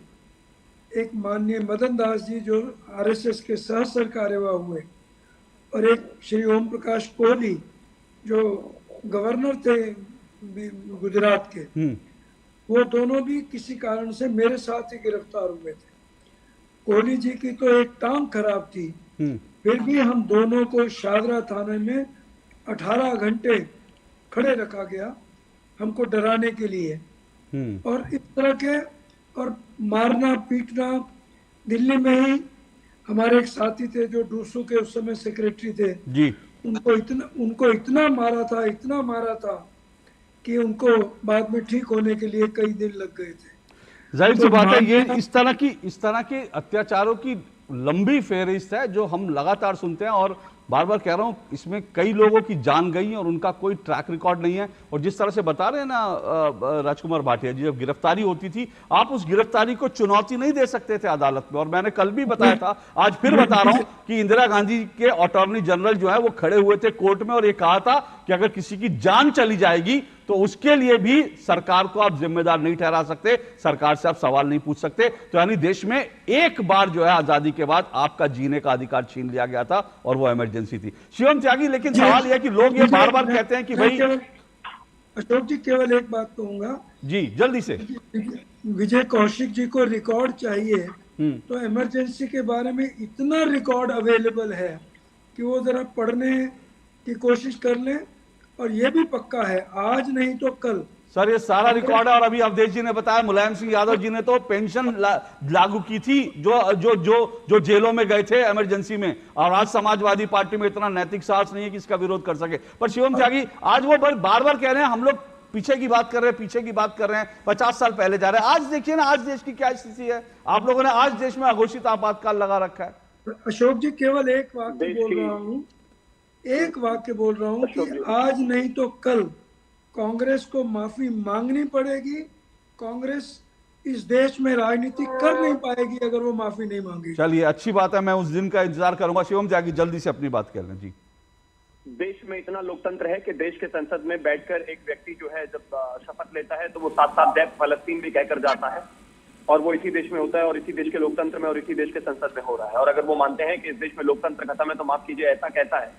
एक माननीय मदन दास जी जो RSS के सह सरकार्यवाह हुए और एक श्री ओम प्रकाश कोहली जो गवर्नर थे गुजरात के, वो दोनों भी किसी कारण से मेरे साथ ही गिरफ्तार हुए थे। कोहली जी की तो एक टांग खराब थी, फिर भी हम दोनों को शाहदरा थाने में 18 घंटे खड़े रखा गया, हमको डराने के लिए। और इस तरह के और मारना पीटना, दिल्ली में ही हमारे एक साथी थे जो डूसू के उस समय सेक्रेटरी थे जी, उनको इतना मारा था कि उनको बाद में ठीक होने के लिए कई दिन लग गए थे। जाहिर सी बात है, ये इस तरह के अत्याचारों की लंबी फेहरिस्त है जो हम लगातार सुनते हैं। और बार बार कह रहा हूं, इसमें कई लोगों की जान गई और उनका कोई ट्रैक रिकॉर्ड नहीं है। और जिस तरह से बता रहे हैं ना राजकुमार भाटिया जी, जब गिरफ्तारी होती थी, आप उस गिरफ्तारी को चुनौती नहीं दे सकते थे अदालत में। और मैंने कल भी बताया था, आज फिर बता रहा हूं कि इंदिरा गांधी के अटॉर्नी जनरल जो है वो खड़े हुए थे कोर्ट में और ये कहा था कि अगर किसी की जान चली जाएगी तो उसके लिए भी सरकार को आप जिम्मेदार नहीं ठहरा सकते, सरकार से आप सवाल नहीं पूछ सकते। तो यानी देश में एक बार जो है आजादी के बाद आपका जीने का अधिकार छीन लिया गया था और वो इमरजेंसी थी। शिवम त्यागी, लेकिन सवाल यह है कि लोग ये बार बार कहते हैं कि भाई अशोक जी, केवल एक बात कहूंगा जी जल्दी से, विजय कौशिक जी को रिकॉर्ड चाहिए तो इमरजेंसी के बारे में इतना रिकॉर्ड अवेलेबल है कि वो जरा पढ़ने की कोशिश कर लें। और ये भी पक्का है, आज नहीं तो कल सर ये सारा रिकॉर्ड है और अभी अवधेश जी ने बताया मुलायम सिंह यादव जी ने तो पेंशन लागू की थी जो जेलों में गए थे इमरजेंसी में, और आज समाजवादी पार्टी में इतना नैतिक साहस नहीं है कि इसका विरोध कर सके। पर शिवम त्यागी आज वो बार बार कह रहे हैं हम लोग पीछे की बात कर रहे हैं, पीछे की बात कर रहे हैं, 50 साल पहले जा रहे हैं। आज देखिए ना, आज देश की क्या स्थिति है। आप लोगों ने आज देश में अघोषित आपातकाल लगा रखा है। अशोक जी केवल एक वाक्य बोल रहा हूँ, एक वाक्य बोल रहा हूँ कि आज नहीं तो कल कांग्रेस को माफी मांगनी पड़ेगी। कांग्रेस इस देश में राजनीति कर नहीं पाएगी अगर वो माफी नहीं मांगी। चलिए अच्छी बात है, मैं उस दिन का इंतजार करूंगा। शिवम त्यागी जल्दी से अपनी बात कर लें जी। देश में इतना लोकतंत्र है कि देश के संसद में बैठकर एक व्यक्ति जो है जब शपथ लेता है तो वो साथ साथ दैट फलस्तीन भी कहकर जाता है, और वो इसी देश में होता है और इसी देश के लोकतंत्र में और इसी देश के संसद में हो रहा है। और अगर वो मानते हैं कि इस देश में लोकतंत्र खत्म है तो माफ कीजिए, ऐसा कहता है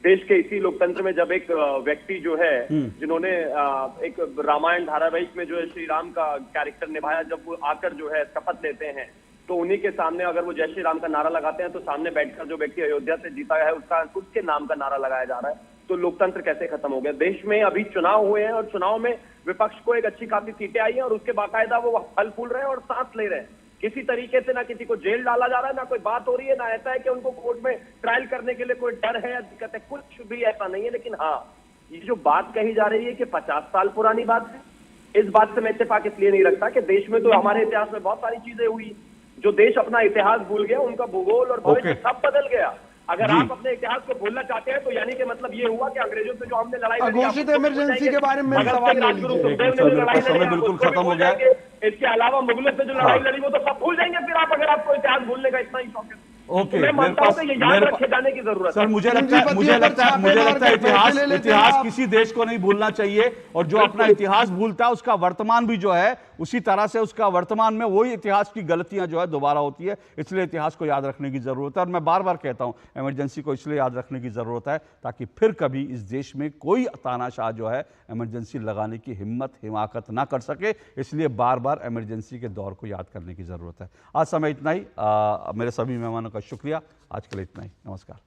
देश के इसी लोकतंत्र में जब एक व्यक्ति जो है जिन्होंने एक रामायण धारावाहिक में जो है श्री राम का कैरेक्टर निभाया, जब वो आकर जो है शपथ लेते हैं तो उन्हीं के सामने अगर वो जय श्री राम का नारा लगाते हैं तो सामने बैठकर जो व्यक्ति अयोध्या से जीता है उसके नाम का नारा लगाया जा रहा है। तो लोकतंत्र कैसे खत्म हो गया? देश में अभी चुनाव हुए हैं और चुनाव में विपक्ष को एक अच्छी खासी सीटें आई हैं और उसके बाकायदा वो फल फूल रहे हैं और सांस ले रहे हैं। किसी तरीके से ना किसी को जेल डाला जा रहा है, ना कोई बात हो रही है, ना ऐसा है कि उनको कोर्ट में ट्रायल करने के लिए कोई डर है या दिक्कत है, कुछ भी ऐसा नहीं है। लेकिन हाँ, ये जो बात कही जा रही है कि 50 साल पुरानी बात है, इस बात से मैं इत्तेफाक इसलिए नहीं रखता कि देश में तो हमारे इतिहास में बहुत सारी चीजें हुई। जो देश अपना इतिहास भूल गया, उनका भूगोल और भविष्य सब बदल गया। अगर आप अपने इतिहास को भूलना चाहते हैं तो यानी कि मतलब ये हुआ कि अंग्रेजों से जो हमने लड़ाई लड़ी, घोषित इमरजेंसी के बारे में सवाल ले लीजिए। समय बिल्कुल खत्म हो गया। इसके अलावा मुगलों से जो लड़ाई लड़ी वो तो सब भूल जाएंगे फिर आप, अगर आपको इतिहास भूलने का इतना ही शौक है। ओके, मैं मानता हूं कि ये याद रखे जाने की जरूरत है। सर मुझे लगता है इतिहास किसी देश को नहीं भूलना चाहिए, और जो अपना इतिहास भूलता है उसका वर्तमान भी जो है उसी तरह से उसका वर्तमान में वही इतिहास की गलतियां जो है दोबारा होती है। इसलिए इतिहास को याद रखने की जरूरत है। और मैं बार बार कहता हूं इमरजेंसी को इसलिए याद रखने की जरूरत है ताकि फिर कभी इस देश में कोई तानाशाह जो है इमरजेंसी लगाने की हिमाकत ना कर सके। इसलिए बार बार इमरजेंसी के दौर को याद करने की जरूरत है। आज समय इतना ही। मेरे सभी मेहमानों का शुक्रिया। आज के लिए इतना ही। नमस्कार।